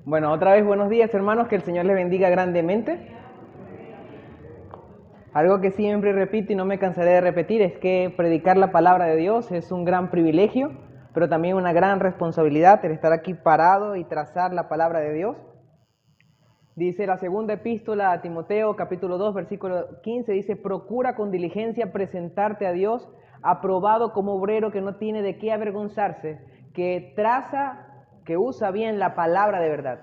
Bueno, otra vez buenos días, hermanos, que el Señor les bendiga grandemente. Algo que siempre repito y no me cansaré de repetir es que predicar la palabra de Dios es un gran privilegio, pero también una gran responsabilidad el estar aquí parado y trazar la palabra de Dios. Dice la segunda epístola a Timoteo, capítulo 2, versículo 15, dice: procura con diligencia presentarte a Dios, aprobado como obrero que no tiene de qué avergonzarse, que usa bien la palabra de verdad.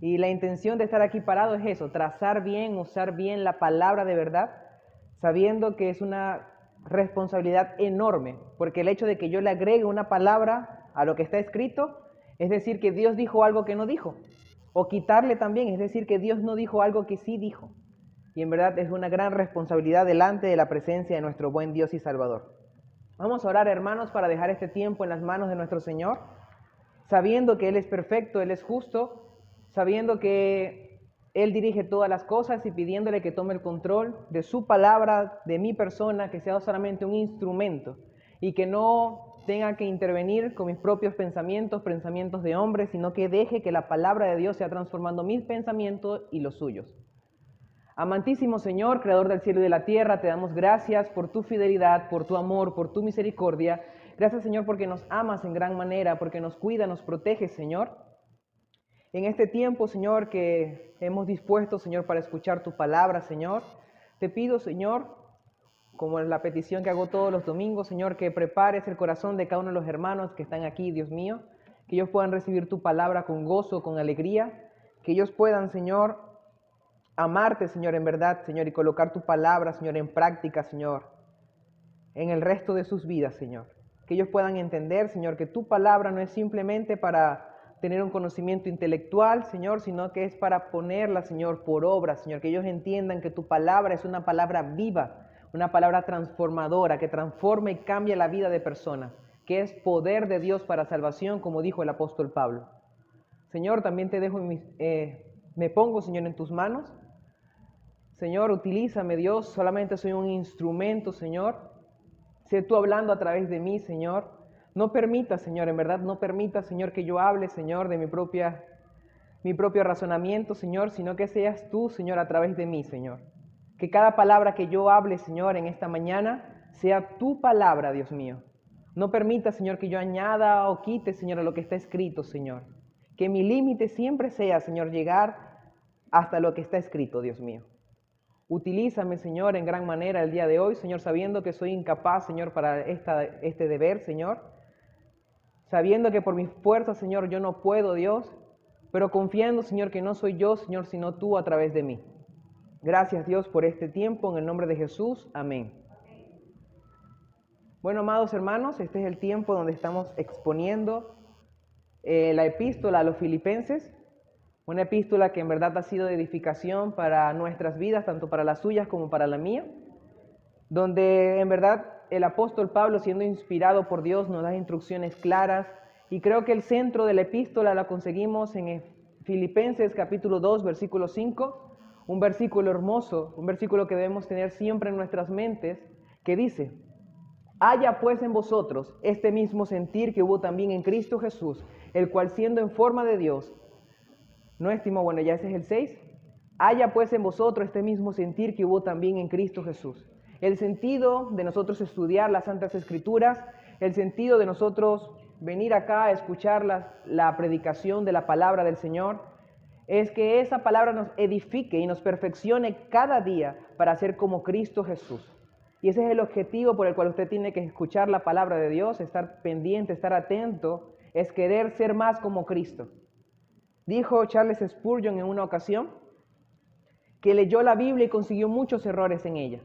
Y la intención de estar aquí parado es eso, trazar bien, usar bien la palabra de verdad, sabiendo que es una responsabilidad enorme, porque el hecho de que yo le agregue una palabra a lo que está escrito, es decir, que Dios dijo algo que no dijo, o quitarle también, es decir, que Dios no dijo algo que sí dijo. Y en verdad es una gran responsabilidad delante de la presencia de nuestro buen Dios y Salvador. Vamos a orar, hermanos, para dejar este tiempo en las manos de nuestro Señor, sabiendo que Él es perfecto, Él es justo, sabiendo que Él dirige todas las cosas y pidiéndole que tome el control de su palabra, de mi persona, que sea solamente un instrumento y que no tenga que intervenir con mis propios pensamientos de hombres, sino que deje que la palabra de Dios sea transformando mis pensamientos y los suyos. Amantísimo Señor, Creador del cielo y de la tierra, te damos gracias por tu fidelidad, por tu amor, por tu misericordia. Gracias, Señor, porque nos amas en gran manera, porque nos cuida, nos protege, Señor. En este tiempo, Señor, que hemos dispuesto, Señor, para escuchar tu palabra, Señor, te pido, Señor, como es la petición que hago todos los domingos, Señor, que prepares el corazón de cada uno de los hermanos que están aquí, Dios mío, que ellos puedan recibir tu palabra con gozo, con alegría, que ellos puedan, Señor, amarte, Señor, en verdad, Señor, y colocar tu palabra, Señor, en práctica, Señor, en el resto de sus vidas, Señor. Que ellos puedan entender, Señor, que tu palabra no es simplemente para tener un conocimiento intelectual, Señor, sino que es para ponerla, Señor, por obra, Señor. Que ellos entiendan que tu palabra es una palabra viva, una palabra transformadora, que transforma y cambia la vida de personas, que es poder de Dios para salvación, como dijo el apóstol Pablo. Señor, también te dejo me pongo, Señor, en tus manos. Señor, utilízame, Dios, solamente soy un instrumento, Señor. Sé tú hablando a través de mí, Señor. No permita, Señor, en verdad, no permita, Señor, que yo hable, Señor, de mi propio razonamiento, Señor, sino que seas tú, Señor, a través de mí, Señor. Que cada palabra que yo hable, Señor, en esta mañana, sea tu palabra, Dios mío. No permita, Señor, que yo añada o quite, Señor, a lo que está escrito, Señor. Que mi límite siempre sea, Señor, llegar hasta lo que está escrito, Dios mío. Utilízame, Señor, en gran manera el día de hoy, Señor, sabiendo que soy incapaz, Señor, para este deber, Señor. Sabiendo que por mis fuerzas, Señor, yo no puedo, Dios, pero confiando, Señor, que no soy yo, Señor, sino tú a través de mí. Gracias, Dios, por este tiempo, en el nombre de Jesús. Amén. Bueno, amados hermanos, este es el tiempo donde estamos exponiendo la epístola a los filipenses. Una epístola que en verdad ha sido de edificación para nuestras vidas, tanto para las suyas como para la mía, donde en verdad el apóstol Pablo, siendo inspirado por Dios, nos da instrucciones claras, y creo que el centro de la epístola la conseguimos en Filipenses capítulo 2, versículo 5, un versículo hermoso, un versículo que debemos tener siempre en nuestras mentes, que dice: haya pues en vosotros este mismo sentir que hubo también en Cristo Jesús, el cual siendo en forma de Dios, no estimó, bueno, ya ese es el 6. Haya pues en vosotros este mismo sentir que hubo también en Cristo Jesús. El sentido de nosotros estudiar las Santas Escrituras, el sentido de nosotros venir acá a escuchar la predicación de la palabra del Señor, es que esa palabra nos edifique y nos perfeccione cada día para ser como Cristo Jesús. Y ese es el objetivo por el cual usted tiene que escuchar la palabra de Dios, estar pendiente, estar atento, es querer ser más como Cristo. Dijo Charles Spurgeon en una ocasión que leyó la Biblia y consiguió muchos errores en ella.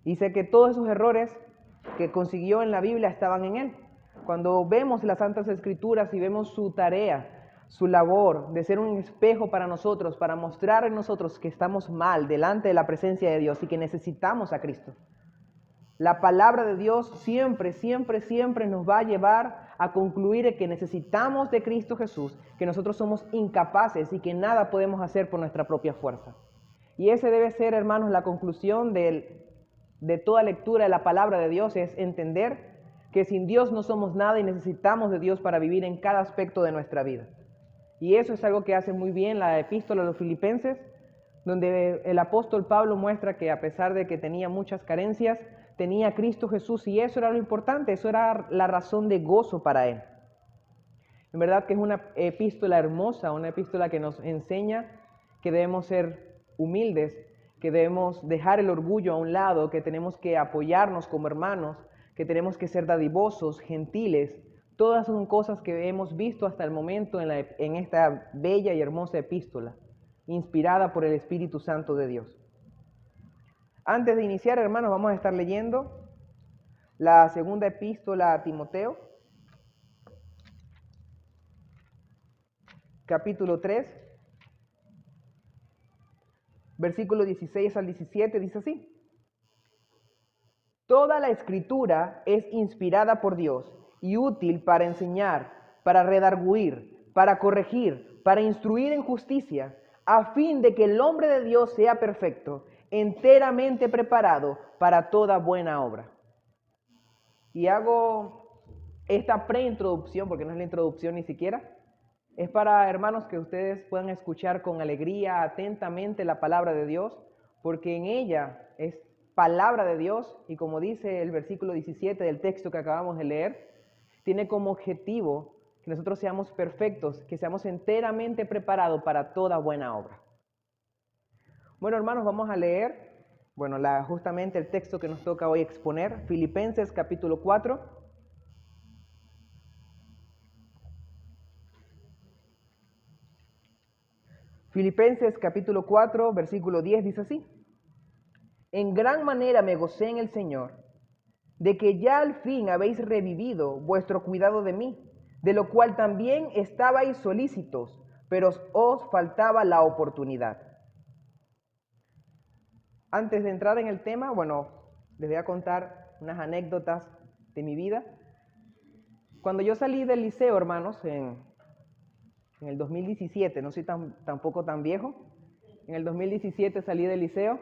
Dice que todos esos errores que consiguió en la Biblia estaban en él. Cuando vemos las Santas Escrituras y vemos su tarea, su labor de ser un espejo para nosotros, para mostrar en nosotros que estamos mal delante de la presencia de Dios y que necesitamos a Cristo. La palabra de Dios siempre, siempre, siempre nos va a llevar a concluir que necesitamos de Cristo Jesús, que nosotros somos incapaces y que nada podemos hacer por nuestra propia fuerza. Y ese debe ser, hermanos, la conclusión de toda lectura de la palabra de Dios, es entender que sin Dios no somos nada y necesitamos de Dios para vivir en cada aspecto de nuestra vida. Y eso es algo que hace muy bien la epístola a los Filipenses, donde el apóstol Pablo muestra que a pesar de que tenía muchas carencias, tenía a Cristo Jesús, y eso era lo importante, eso era la razón de gozo para él. En verdad que es una epístola hermosa, una epístola que nos enseña que debemos ser humildes, que debemos dejar el orgullo a un lado, que tenemos que apoyarnos como hermanos, que tenemos que ser dadivosos, gentiles. Todas son cosas que hemos visto hasta el momento en esta bella y hermosa epístola, inspirada por el Espíritu Santo de Dios. Antes de iniciar, hermanos, vamos a estar leyendo la segunda epístola a Timoteo, capítulo 3, versículos 16 al 17, dice así: Toda la escritura es inspirada por Dios y útil para enseñar, para redarguir, para corregir, para instruir en justicia, a fin de que el hombre de Dios sea perfecto, enteramente preparado para toda buena obra. Y hago esta preintroducción, porque no es la introducción ni siquiera, es para, hermanos, que ustedes puedan escuchar con alegría, atentamente la palabra de Dios, porque en ella es palabra de Dios, y como dice el versículo 17 del texto que acabamos de leer, tiene como objetivo que nosotros seamos perfectos, que seamos enteramente preparados para toda buena obra. Bueno, hermanos, vamos a leer, justamente el texto que nos toca hoy exponer, Filipenses capítulo 4. Filipenses capítulo 4, versículo 10 dice así: En gran manera me gocé en el Señor, de que ya al fin habéis revivido vuestro cuidado de mí, de lo cual también estabais solícitos, pero os faltaba la oportunidad. Antes de entrar en el tema, les voy a contar unas anécdotas de mi vida. Cuando yo salí del liceo, hermanos, en el 2017, no soy tampoco tan viejo, en el 2017 salí del liceo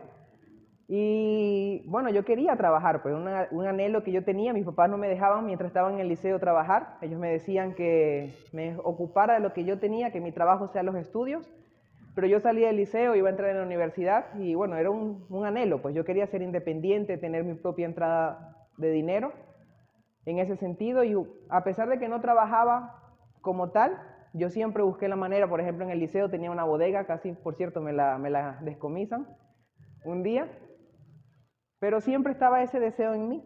y yo quería trabajar, pues un anhelo que yo tenía. Mis papás no me dejaban mientras estaba en el liceo trabajar. Ellos me decían que me ocupara de lo que yo tenía, que mi trabajo sea los estudios, pero yo salí del liceo, iba a entrar en la universidad y era un anhelo, pues yo quería ser independiente, tener mi propia entrada de dinero en ese sentido, y a pesar de que no trabajaba como tal, yo siempre busqué la manera. Por ejemplo, en el liceo tenía una bodega, casi, por cierto, me la descomisan un día, pero siempre estaba ese deseo en mí.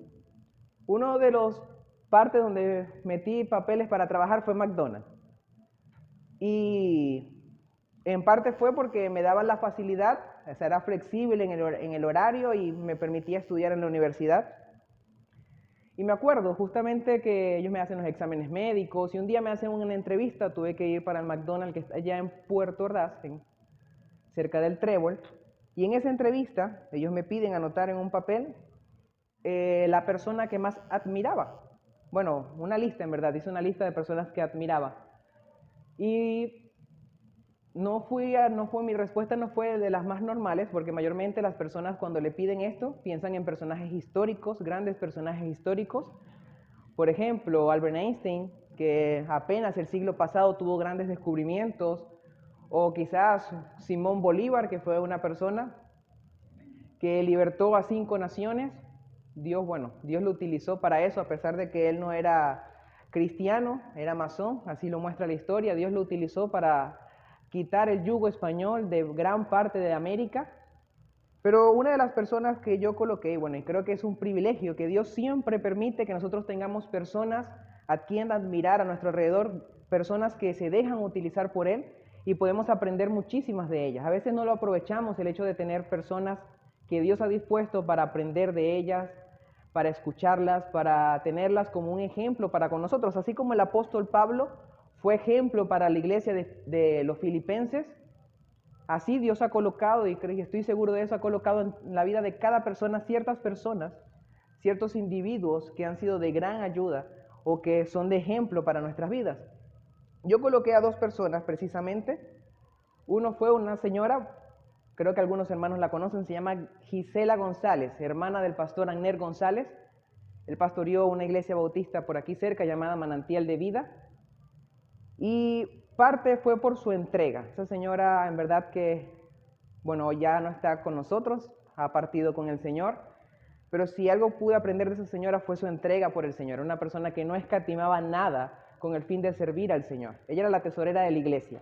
Uno de los partes donde metí papeles para trabajar fue McDonald's, y en parte fue porque me daban la facilidad, o sea, era flexible en el horario y me permitía estudiar en la universidad. Y me acuerdo justamente que ellos me hacen los exámenes médicos y un día me hacen una entrevista. Tuve que ir para el McDonald's que está allá en Puerto Ordaz, cerca del Trébol. Y en esa entrevista ellos me piden anotar en un papel la persona que más admiraba. Una lista, en verdad, hice una lista de personas que admiraba. Y mi respuesta no fue de las más normales, porque mayormente las personas cuando le piden esto piensan en personajes históricos, grandes personajes históricos. Por ejemplo, Albert Einstein, que apenas el siglo pasado tuvo grandes descubrimientos, o quizás Simón Bolívar, que fue una persona que libertó a 5 naciones. Dios lo utilizó para eso, a pesar de que él no era cristiano, era masón, así lo muestra la historia. Dios lo utilizó para quitar el yugo español de gran parte de América. Pero una de las personas que yo coloqué, y creo que es un privilegio, que Dios siempre permite que nosotros tengamos personas a quien admirar a nuestro alrededor, personas que se dejan utilizar por Él, y podemos aprender muchísimas de ellas. A veces no lo aprovechamos, el hecho de tener personas que Dios ha dispuesto para aprender de ellas, para escucharlas, para tenerlas como un ejemplo para con nosotros. Así como el apóstol Pablo fue ejemplo para la iglesia de los filipenses, así Dios ha colocado, y estoy seguro de eso, ha colocado en la vida de cada persona ciertas personas, ciertos individuos que han sido de gran ayuda o que son de ejemplo para nuestras vidas. Yo coloqué a 2 personas precisamente. Uno fue una señora, creo que algunos hermanos la conocen, se llama Gisela González, hermana del pastor Agner González. Él pastoreó una iglesia bautista por aquí cerca llamada Manantial de Vida. Y Parte fue por su entrega. Esa señora en verdad que, bueno, ya no está con nosotros, ha partido con el Señor, pero si algo pude aprender de esa señora fue su entrega por el Señor. Una persona que no escatimaba nada con el fin de servir al Señor. Ella era la tesorera de la iglesia.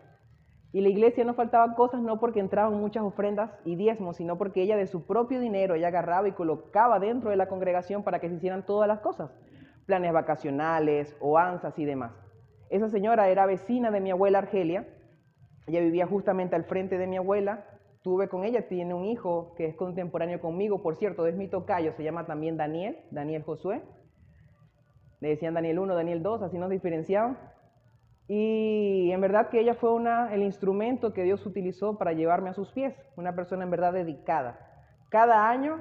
Y la iglesia no faltaba cosas no porque entraban muchas ofrendas y diezmos, sino porque ella de su propio dinero, ella agarraba y colocaba dentro de la congregación para que se hicieran todas las cosas. Planes vacacionales, oanzas y demás. Esa señora era vecina de mi abuela Argelia. Ella vivía justamente al frente de mi abuela. Tuve con ella, tiene un hijo que es contemporáneo conmigo, por cierto, es mi tocayo, se llama también Daniel Josué. Le decían Daniel 1, Daniel 2, así nos diferenciaban. Y en verdad que ella fue el instrumento que Dios utilizó para llevarme a sus pies, una persona en verdad dedicada. Cada año,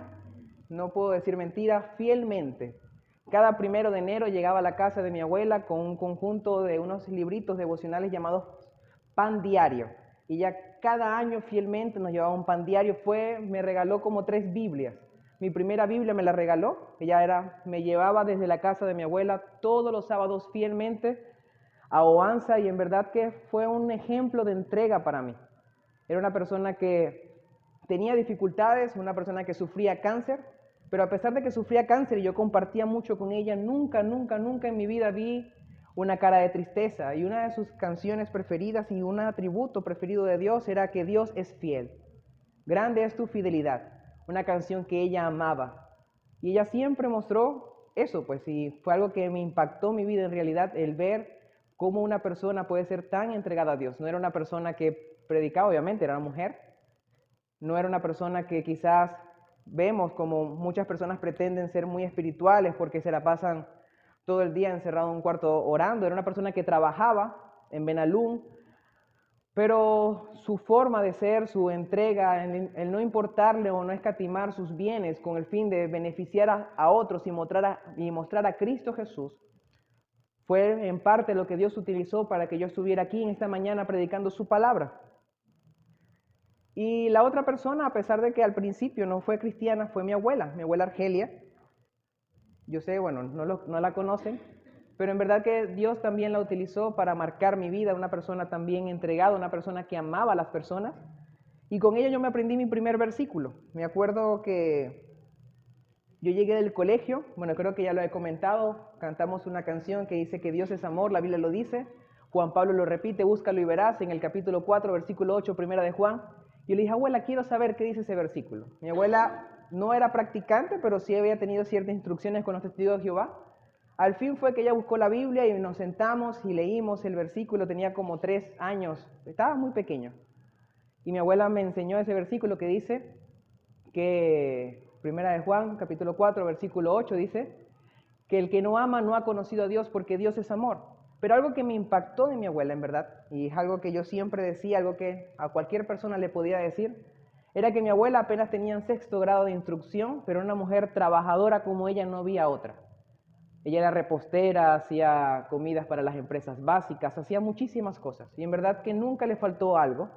no puedo decir mentira, fielmente. Cada 1 de enero llegaba a la casa de mi abuela con un conjunto de unos libritos devocionales llamados Pan Diario. Y ya cada año fielmente nos llevaba un pan diario. Me regaló como 3 Biblias. Mi primera Biblia me la regaló. Me llevaba desde la casa de mi abuela todos los sábados fielmente a Oanza y en verdad que fue un ejemplo de entrega para mí. Era una persona que tenía dificultades, una persona que sufría cáncer, pero a pesar de que sufría cáncer y yo compartía mucho con ella, nunca en mi vida vi una cara de tristeza. Y una de sus canciones preferidas y un atributo preferido de Dios era que Dios es fiel. Grande es tu fidelidad, una canción que ella amaba. Y ella siempre mostró eso, pues, y fue algo que me impactó mi vida en realidad, el ver cómo una persona puede ser tan entregada a Dios. No era una persona que predicaba, obviamente, era una mujer. No era una persona que quizás vemos como muchas personas pretenden ser muy espirituales porque se la pasan todo el día encerrado en un cuarto orando. Era una persona que trabajaba en Benalún, pero su forma de ser, su entrega, el no importarle o no escatimar sus bienes con el fin de beneficiar a otros y mostrar a Cristo Jesús, fue en parte lo que Dios utilizó para que yo estuviera aquí en esta mañana predicando su palabra. Y la otra persona, a pesar de que al principio no fue cristiana, fue mi abuela Argelia. Yo sé, bueno, no la conocen, pero en verdad que Dios también la utilizó para marcar mi vida, una persona también entregada, una persona que amaba a las personas. Y con ella yo me aprendí mi primer versículo. Me acuerdo que yo llegué del colegio, bueno, creo que ya lo he comentado, cantamos una canción que dice que Dios es amor, la Biblia lo dice, Juan Pablo lo repite, búscalo y verás, en el capítulo 4, versículo 8, primera de Juan. Yo le dije, abuela, quiero saber qué dice ese versículo. Mi abuela no era practicante, pero sí había tenido ciertas instrucciones con los testigos de Jehová. Al fin fue que ella buscó la Biblia y nos sentamos y leímos el versículo, tenía como 3 años, estaba muy pequeño. Y mi abuela me enseñó ese versículo que dice que, primera de Juan, capítulo 4, versículo 8, dice que el que no ama no ha conocido a Dios porque Dios es amor. Pero algo que me impactó de mi abuela, en verdad, y es algo que yo siempre decía, algo que a cualquier persona le podía decir, era que mi abuela apenas tenía en 6º grado de instrucción, pero una mujer trabajadora como ella no había otra. Ella era repostera, hacía comidas para las empresas básicas, hacía muchísimas cosas, y en verdad que nunca le faltó algo.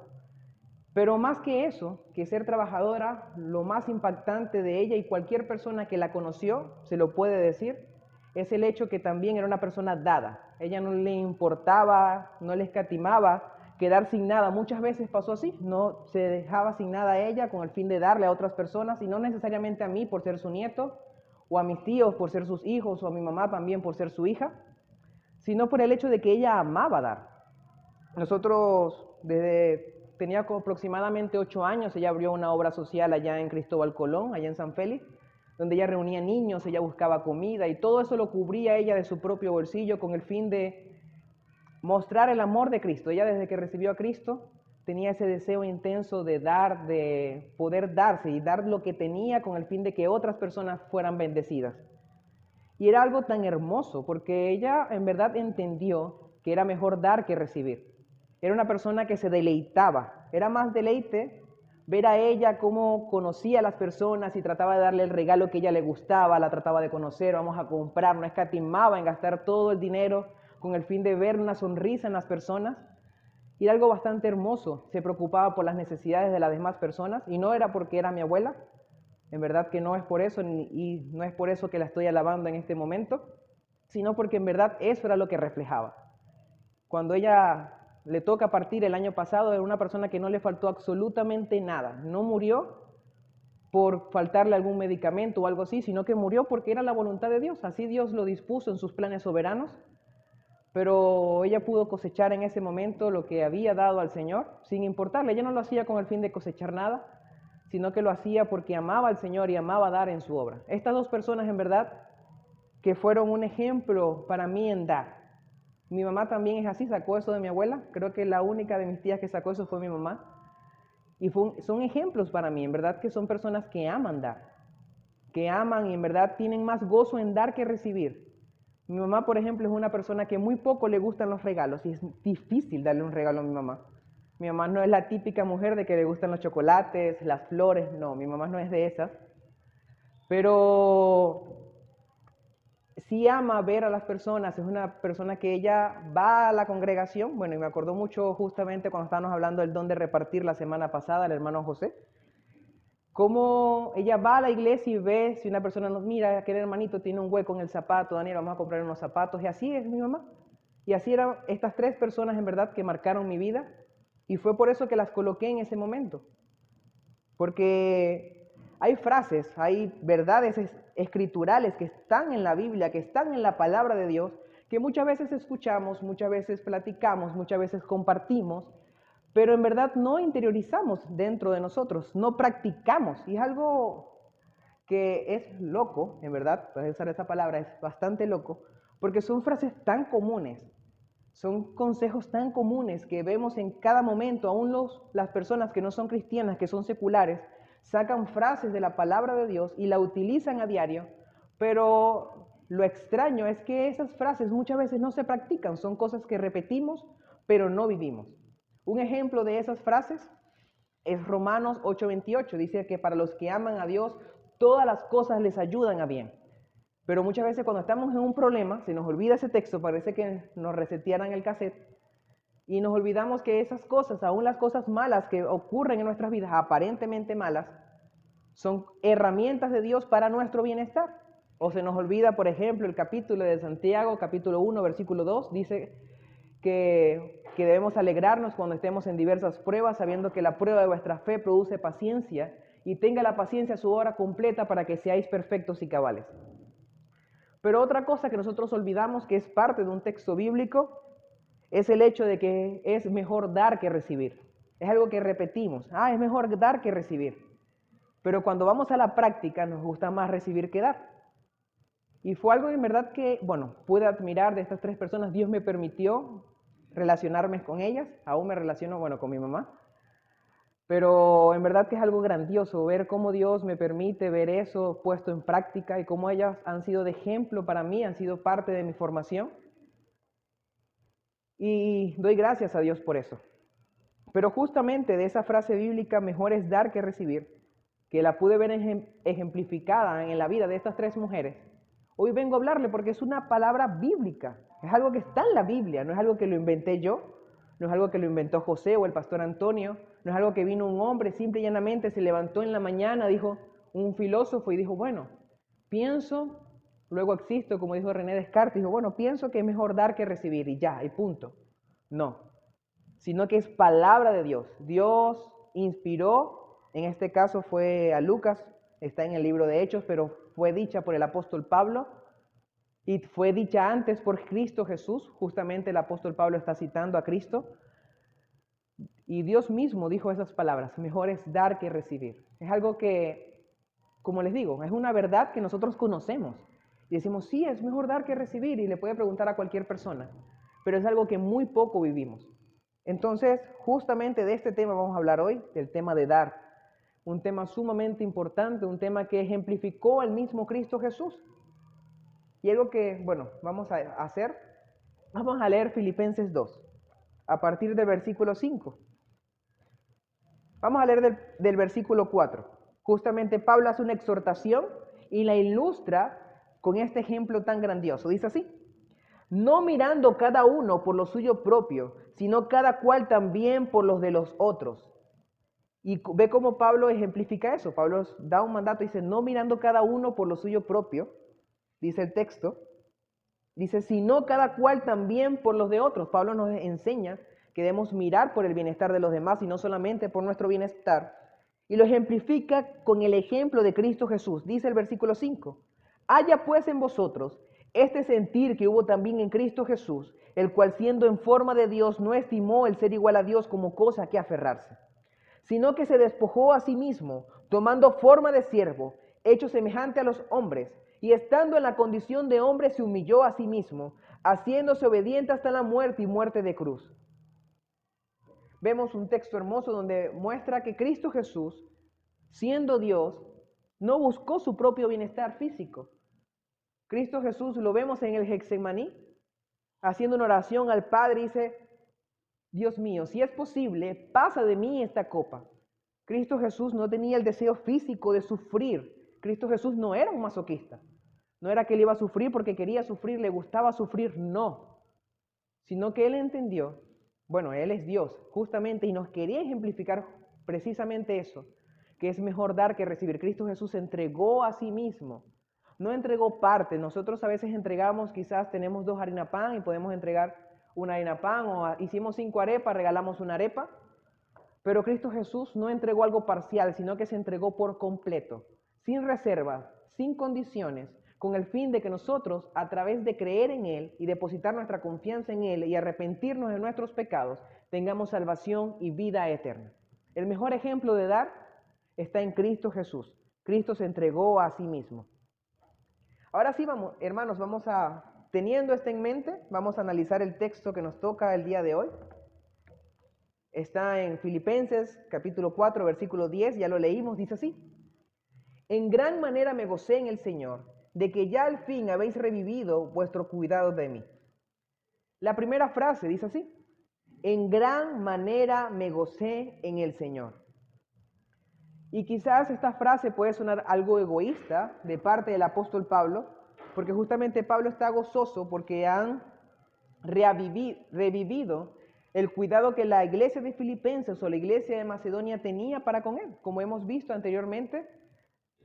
Pero más que eso, que ser trabajadora, lo más impactante de ella y cualquier persona que la conoció se lo puede decir, es el hecho que también era una persona dada. Ella no le importaba, no le escatimaba quedar sin nada. Muchas veces pasó así, no se dejaba sin nada a ella con el fin de darle a otras personas y no necesariamente a mí por ser su nieto o a mis tíos por ser sus hijos o a mi mamá también por ser su hija, sino por el hecho de que ella amaba dar. Nosotros tenía aproximadamente 8 años, ella abrió una obra social allá en Cristóbal Colón, allá en San Félix, donde ella reunía niños, ella buscaba comida y todo eso lo cubría ella de su propio bolsillo con el fin de mostrar el amor de Cristo. Ella desde que recibió a Cristo tenía ese deseo intenso de dar, de poder darse y dar lo que tenía con el fin de que otras personas fueran bendecidas. Y era algo tan hermoso porque ella en verdad entendió que era mejor dar que recibir. Era una persona que se deleitaba. Era más deleite ver a ella cómo conocía a las personas y trataba de darle el regalo que a ella le gustaba, la trataba de conocer, vamos a comprar, no escatimaba en gastar todo el dinero con el fin de ver una sonrisa en las personas. Y era algo bastante hermoso. Se preocupaba por las necesidades de las demás personas y no era porque era mi abuela. En verdad que no es por eso y no es por eso que la estoy alabando en este momento, sino porque en verdad eso era lo que reflejaba. Cuando ella le toca partir el año pasado, era una persona que no le faltó absolutamente nada. No murió por faltarle algún medicamento o algo así, sino que murió porque era la voluntad de Dios. Así Dios lo dispuso en sus planes soberanos. Pero ella pudo cosechar en ese momento lo que había dado al Señor, sin importarle. Ella no lo hacía con el fin de cosechar nada, sino que lo hacía porque amaba al Señor y amaba dar en su obra. Estas dos personas, en verdad, que fueron un ejemplo para mí en dar. Mi mamá también es así, sacó eso de mi abuela. Creo que la única de mis tías que sacó eso fue mi mamá. Y son ejemplos para mí, en verdad que son personas que aman dar, que aman y en verdad tienen más gozo en dar que recibir. Mi mamá, por ejemplo, es una persona que muy poco le gustan los regalos y es difícil darle un regalo a mi mamá. Mi mamá no es la típica mujer de que le gustan los chocolates, las flores, no, mi mamá no es de esas. Pero sí ama ver a las personas, es una persona que ella va a la congregación, bueno, y me acordó mucho justamente cuando estábamos hablando del don de repartir la semana pasada, el hermano José, cómo ella va a la iglesia y ve si una persona nos mira, aquel hermanito tiene un hueco en el zapato, Daniel, vamos a comprar unos zapatos, y así es mi mamá. Y así eran estas tres personas en verdad que marcaron mi vida, y fue por eso que las coloqué en ese momento. Porque hay frases, hay verdades escriturales que están en la Biblia, que están en la palabra de Dios, que muchas veces escuchamos, muchas veces platicamos, muchas veces compartimos, pero en verdad no interiorizamos dentro de nosotros, no practicamos. Y es algo que es loco, en verdad, para usar esa palabra, es bastante loco, porque son frases tan comunes, son consejos tan comunes que vemos en cada momento. Aún las personas que no son cristianas, que son seculares, sacan frases de la palabra de Dios y la utilizan a diario, pero lo extraño es que esas frases muchas veces no se practican, son cosas que repetimos, pero no vivimos. Un ejemplo de esas frases es Romanos 8:28, dice que para los que aman a Dios, todas las cosas les ayudan a bien. Pero muchas veces cuando estamos en un problema, se nos olvida ese texto, parece que nos resetearan el cassette, y nos olvidamos que esas cosas, aún las cosas malas que ocurren en nuestras vidas, aparentemente malas, son herramientas de Dios para nuestro bienestar. O se nos olvida, por ejemplo, el capítulo de Santiago, capítulo 1, versículo 2, dice que debemos alegrarnos cuando estemos en diversas pruebas, sabiendo que la prueba de vuestra fe produce paciencia, y tenga la paciencia su obra completa para que seáis perfectos y cabales. Pero otra cosa que nosotros olvidamos, que es parte de un texto bíblico, es el hecho de que es mejor dar que recibir. Es algo que repetimos, es mejor dar que recibir. Pero cuando vamos a la práctica nos gusta más recibir que dar. Y fue algo en verdad que, bueno, pude admirar de estas tres personas. Dios me permitió relacionarme con ellas, aún me relaciono, bueno, con mi mamá. Pero en verdad que es algo grandioso ver cómo Dios me permite ver eso puesto en práctica y cómo ellas han sido de ejemplo para mí, han sido parte de mi formación. Y doy gracias a Dios por eso. Pero justamente de esa frase bíblica, mejor es dar que recibir, que la pude ver ejemplificada en la vida de estas tres mujeres, hoy vengo a hablarle porque es una palabra bíblica, es algo que está en la Biblia, no es algo que lo inventé yo, no es algo que lo inventó José o el pastor Antonio, no es algo que vino un hombre, simple y llanamente se levantó en la mañana, dijo un filósofo y dijo, bueno, pienso, luego existo, como dijo René Descartes, dijo, bueno, pienso que es mejor dar que recibir y ya, y punto. No, sino que es palabra de Dios. Dios inspiró, en este caso fue a Lucas, está en el libro de Hechos, pero fue dicha por el apóstol Pablo y fue dicha antes por Cristo Jesús. Justamente el apóstol Pablo está citando a Cristo. Y Dios mismo dijo esas palabras, mejor es dar que recibir. Es algo que, como les digo, es una verdad que nosotros conocemos. Y decimos, sí, es mejor dar que recibir, y le puede preguntar a cualquier persona. Pero es algo que muy poco vivimos. Entonces, justamente de este tema vamos a hablar hoy, del tema de dar. Un tema sumamente importante, un tema que ejemplificó el mismo Cristo Jesús. Y algo que, bueno, vamos a hacer, vamos a leer Filipenses 2, a partir del versículo 5. Vamos a leer del versículo 4. Justamente Pablo hace una exhortación y la ilustra con este ejemplo tan grandioso. Dice así, no mirando cada uno por lo suyo propio, sino cada cual también por los de los otros. Y ve cómo Pablo ejemplifica eso. Pablo da un mandato y dice, no mirando cada uno por lo suyo propio, dice el texto, dice, sino cada cual también por los de otros. Pablo nos enseña que debemos mirar por el bienestar de los demás y no solamente por nuestro bienestar. Y lo ejemplifica con el ejemplo de Cristo Jesús. Dice el versículo 5, haya pues en vosotros este sentir que hubo también en Cristo Jesús, el cual siendo en forma de Dios no estimó el ser igual a Dios como cosa que aferrarse, sino que se despojó a sí mismo, tomando forma de siervo, hecho semejante a los hombres, y estando en la condición de hombre se humilló a sí mismo, haciéndose obediente hasta la muerte y muerte de cruz. Vemos un texto hermoso donde muestra que Cristo Jesús, siendo Dios, no buscó su propio bienestar físico. Cristo Jesús lo vemos en el Getsemaní, haciendo una oración al Padre, dice, Dios mío, si es posible, pasa de mí esta copa. Cristo Jesús no tenía el deseo físico de sufrir. Cristo Jesús no era un masoquista. No era que él iba a sufrir porque quería sufrir, le gustaba sufrir, no. Sino que él entendió, bueno, él es Dios, justamente, y nos quería ejemplificar precisamente eso, que es mejor dar que recibir. Cristo Jesús se entregó a sí mismo. No entregó parte. Nosotros a veces entregamos, quizás tenemos 2 harina pan y podemos entregar una harina pan, o hicimos 5 arepas, regalamos una arepa. Pero Cristo Jesús no entregó algo parcial, sino que se entregó por completo, sin reservas, sin condiciones, con el fin de que nosotros, a través de creer en Él y depositar nuestra confianza en Él y arrepentirnos de nuestros pecados, tengamos salvación y vida eterna. El mejor ejemplo de dar está en Cristo Jesús. Cristo se entregó a sí mismo. Ahora sí, vamos, hermanos, teniendo esto en mente, vamos a analizar el texto que nos toca el día de hoy. Está en Filipenses capítulo 4, versículo 10, ya lo leímos, dice así. En gran manera me gocé en el Señor, de que ya al fin habéis revivido vuestro cuidado de mí. La primera frase dice así. En gran manera me gocé en el Señor. Y quizás esta frase puede sonar algo egoísta de parte del apóstol Pablo, porque justamente Pablo está gozoso porque han revivido el cuidado que la iglesia de Filipenses o la iglesia de Macedonia tenía para con él, como hemos visto anteriormente,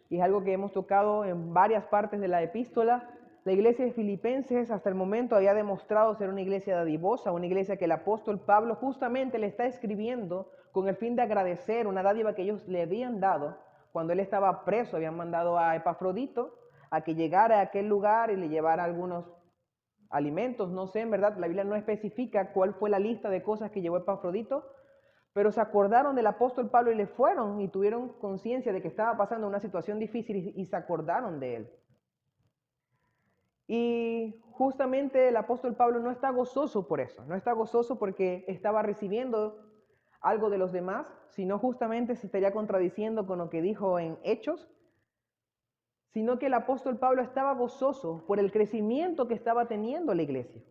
y es algo que hemos tocado en varias partes de la epístola. La iglesia de Filipenses hasta el momento había demostrado ser una iglesia dadivosa, una iglesia que el apóstol Pablo justamente le está escribiendo con el fin de agradecer una dádiva que ellos le habían dado cuando él estaba preso. Habían mandado a Epafrodito a que llegara a aquel lugar y le llevara algunos alimentos, no sé, en verdad, la Biblia no especifica cuál fue la lista de cosas que llevó Epafrodito, pero se acordaron del apóstol Pablo y le fueron y tuvieron conciencia de que estaba pasando una situación difícil y se acordaron de él. Y justamente el apóstol Pablo no está gozoso por eso, no está gozoso porque estaba recibiendo algo de los demás, sino justamente se estaría contradiciendo con lo que dijo en Hechos, sino que el apóstol Pablo estaba gozoso por el crecimiento que estaba teniendo la iglesia.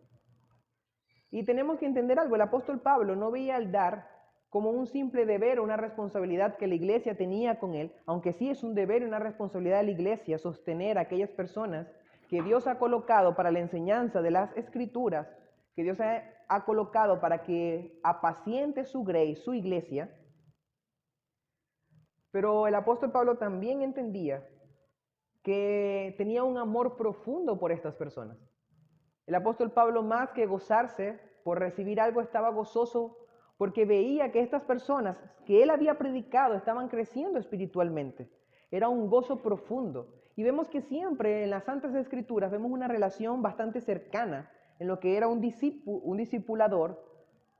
Y tenemos que entender algo, el apóstol Pablo no veía el dar como un simple deber o una responsabilidad que la iglesia tenía con él, aunque sí es un deber y una responsabilidad de la iglesia sostener a aquellas personas que Dios ha colocado para la enseñanza de las escrituras, que Dios ha colocado para que apaciente su grey, su iglesia. Pero el apóstol Pablo también entendía que tenía un amor profundo por estas personas. El apóstol Pablo, más que gozarse por recibir algo, estaba gozoso porque veía que estas personas que él había predicado estaban creciendo espiritualmente. Era un gozo profundo. Y vemos que siempre en las Santas Escrituras vemos una relación bastante cercana en lo que era un discipulador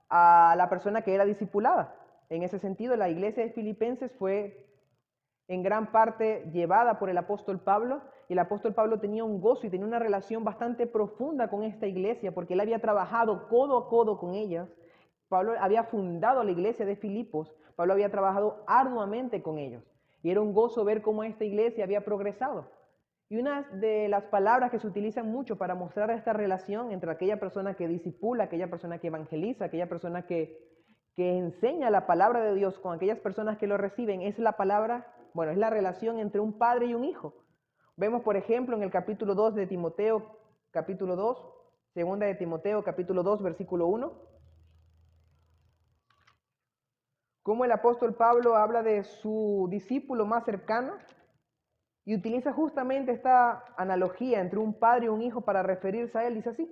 a la persona que era discipulada. En ese sentido, la iglesia de Filipenses fue en gran parte llevada por el apóstol Pablo, y el apóstol Pablo tenía un gozo y tenía una relación bastante profunda con esta iglesia, porque él había trabajado codo a codo con ellas. Pablo había fundado la iglesia de Filipos, Pablo había trabajado arduamente con ellos, y era un gozo ver cómo esta iglesia había progresado. Y una de las palabras que se utilizan mucho para mostrar esta relación entre aquella persona que discipula, aquella persona que evangeliza, aquella persona que enseña la palabra de Dios con aquellas personas que lo reciben, es la palabra, bueno, es la relación entre un padre y un hijo. Vemos, por ejemplo, en el capítulo 2 de Timoteo, capítulo 2, segunda de Timoteo, capítulo 2, versículo 1, cómo el apóstol Pablo habla de su discípulo más cercano y utiliza justamente esta analogía entre un padre y un hijo para referirse a él. Dice así: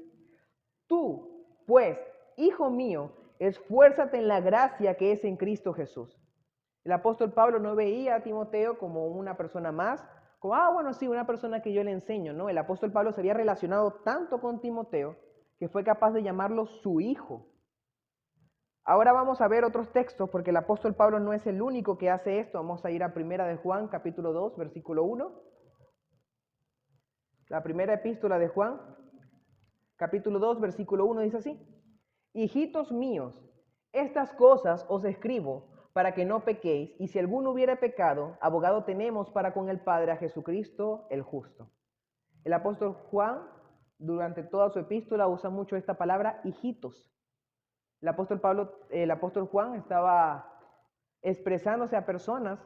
tú, pues, hijo mío, esfuérzate en la gracia que es en Cristo Jesús. El apóstol Pablo no veía a Timoteo como una persona más, como, bueno, sí, una persona que yo le enseño, ¿no? El apóstol Pablo se había relacionado tanto con Timoteo que fue capaz de llamarlo su hijo. Ahora vamos a ver otros textos, porque el apóstol Pablo no es el único que hace esto. Vamos a ir a Primera de Juan, capítulo 2, versículo 1. La primera epístola de Juan, capítulo 2, versículo 1 dice así: Hijitos míos, estas cosas os escribo para que no pequéis, y si alguno hubiera pecado, abogado tenemos para con el Padre a Jesucristo el justo. El apóstol Juan, durante toda su epístola, usa mucho esta palabra hijitos. El apóstol Juan estaba expresándose a personas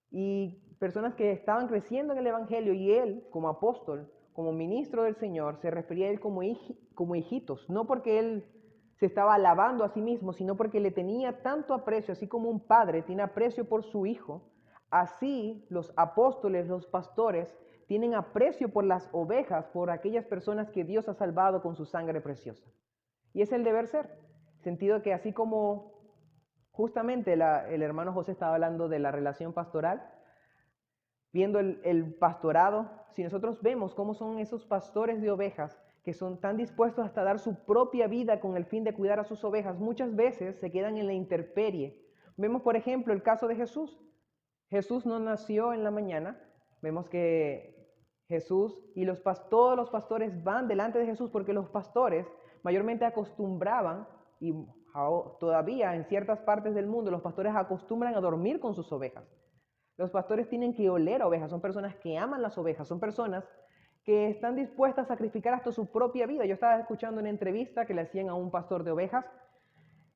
que estaban creciendo en el Evangelio, y él, como apóstol, como ministro del Señor, se refería a él como hijitos, no porque él se estaba alabando a sí mismo, sino porque le tenía tanto aprecio, así como un padre tiene aprecio por su hijo, así los apóstoles, los pastores, tienen aprecio por las ovejas, por aquellas personas que Dios ha salvado con su sangre preciosa. Y es el deber ser, sentido que así como justamente el hermano José estaba hablando de la relación pastoral, viendo el pastorado, si nosotros vemos cómo son esos pastores de ovejas que son tan dispuestos hasta dar su propia vida con el fin de cuidar a sus ovejas, muchas veces se quedan en la intemperie. Vemos, por ejemplo, el caso de Jesús. Jesús no nació en la mañana. Vemos que Jesús y todos los pastores van delante de Jesús, porque los pastores mayormente acostumbraban, y todavía en ciertas partes del mundo los pastores acostumbran a dormir con sus ovejas. Los pastores tienen que oler a ovejas, son personas que aman las ovejas, son personas que están dispuestas a sacrificar hasta su propia vida. Yo estaba escuchando una entrevista que le hacían a un pastor de ovejas,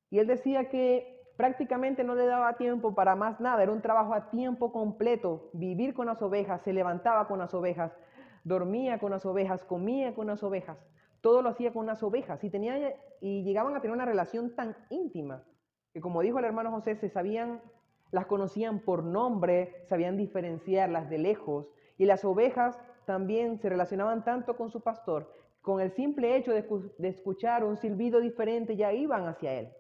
y él decía que prácticamente no le daba tiempo para más nada, era un trabajo a tiempo completo, vivir con las ovejas, se levantaba con las ovejas, dormía con las ovejas, comía con las ovejas, todo lo hacía con las ovejas, y llegaban a tener una relación tan íntima que, como dijo el hermano José, las conocían por nombre, sabían diferenciarlas de lejos, y las ovejas también se relacionaban tanto con su pastor, con el simple hecho de escuchar un silbido diferente ya iban hacia él.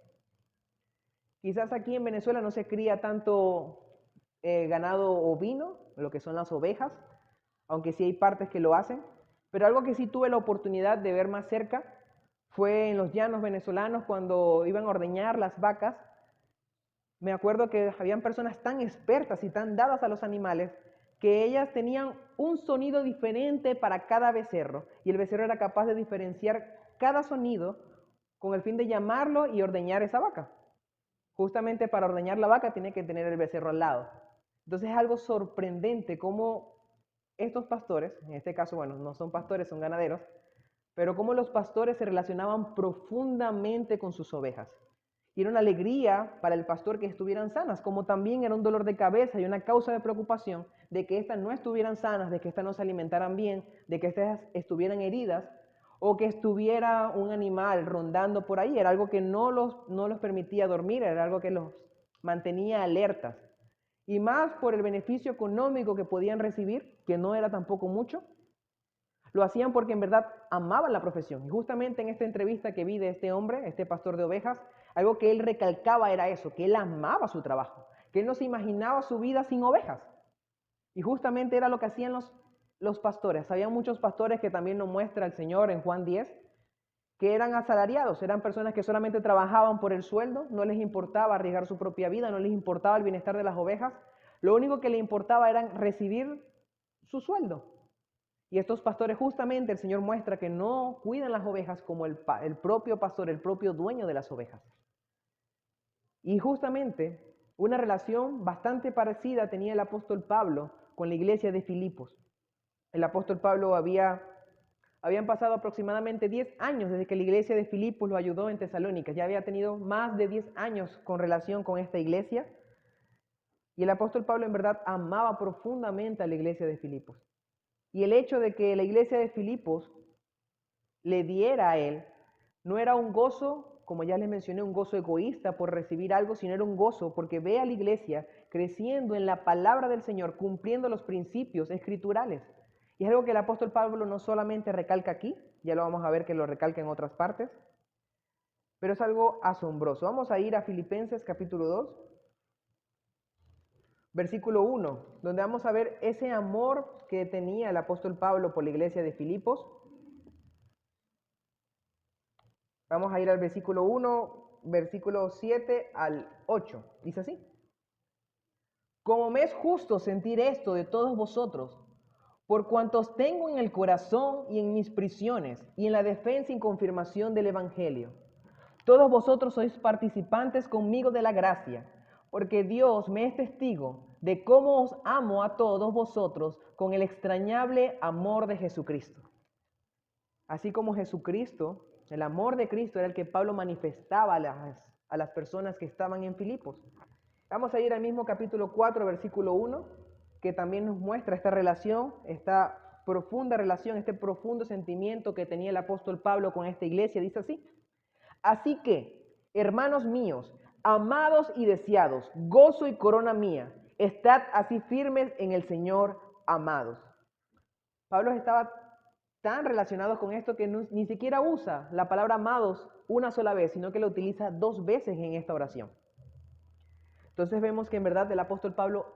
Quizás aquí en Venezuela no se cría tanto ganado ovino, lo que son las ovejas, aunque sí hay partes que lo hacen, pero algo que sí tuve la oportunidad de ver más cerca fue en los llanos venezolanos, cuando iban a ordeñar las vacas. Me acuerdo que habían personas tan expertas y tan dadas a los animales que ellas tenían un sonido diferente para cada becerro, y el becerro era capaz de diferenciar cada sonido con el fin de llamarlo y ordeñar esa vaca. Justamente para ordeñar la vaca tiene que tener el becerro al lado. Entonces es algo sorprendente cómo estos pastores, en este caso, bueno, no son pastores, son ganaderos, pero cómo los pastores se relacionaban profundamente con sus ovejas. Y era una alegría para el pastor que estuvieran sanas, como también era un dolor de cabeza y una causa de preocupación de que éstas no estuvieran sanas, de que éstas no se alimentaran bien, de que éstas estuvieran heridas, o que estuviera un animal rondando por ahí. Era algo que no los permitía dormir, era algo que los mantenía alertas. Y más por el beneficio económico que podían recibir, que no era tampoco mucho, lo hacían porque en verdad amaban la profesión. Y justamente en esta entrevista que vi de este hombre, este pastor de ovejas, algo que él recalcaba era eso, que él amaba su trabajo, que él no se imaginaba su vida sin ovejas. Y justamente era lo que hacían los pastores. Había muchos pastores que también nos muestra el Señor en Juan 10, que eran asalariados, eran personas que solamente trabajaban por el sueldo, no les importaba arriesgar su propia vida, no les importaba el bienestar de las ovejas, lo único que les importaba era recibir su sueldo. Y estos pastores, justamente el Señor muestra que no cuidan las ovejas como el propio pastor, el propio dueño de las ovejas. Y justamente una relación bastante parecida tenía el apóstol Pablo con la iglesia de Filipos. El apóstol Pablo habían pasado aproximadamente 10 años desde que la iglesia de Filipos lo ayudó en Tesalónica. Ya había tenido más de 10 años con relación con esta iglesia. Y el apóstol Pablo en verdad amaba profundamente a la iglesia de Filipos. Y el hecho de que la iglesia de Filipos le diera a él no era un gozo, como ya les mencioné, un gozo egoísta por recibir algo, sino era un gozo porque ve a la iglesia creciendo en la palabra del Señor, cumpliendo los principios escriturales. Y es algo que el apóstol Pablo no solamente recalca aquí, ya lo vamos a ver que lo recalca en otras partes, pero es algo asombroso. Vamos a ir a Filipenses capítulo 2, versículo 1, donde vamos a ver ese amor que tenía el apóstol Pablo por la iglesia de Filipos. Vamos a ir al versículo 1, versículo 7 al 8. Dice así: Como me es justo sentir esto de todos vosotros, por cuantos tengo en el corazón y en mis prisiones y en la defensa y confirmación del Evangelio. Todos vosotros sois participantes conmigo de la gracia, porque Dios me es testigo de cómo os amo a todos vosotros con el extrañable amor de Jesucristo. Así como Jesucristo, el amor de Cristo era el que Pablo manifestaba a las personas que estaban en Filipos. Vamos a ir al mismo capítulo 4, versículo 1, que también nos muestra esta relación, esta profunda relación, este profundo sentimiento que tenía el apóstol Pablo con esta iglesia. Dice así: Así que, hermanos míos, amados y deseados, gozo y corona mía, estad así firmes en el Señor, amados. Pablo estaba tan relacionado con esto que ni siquiera usa la palabra amados una sola vez, sino que la utiliza 2 veces en esta oración. Entonces vemos que en verdad el apóstol Pablo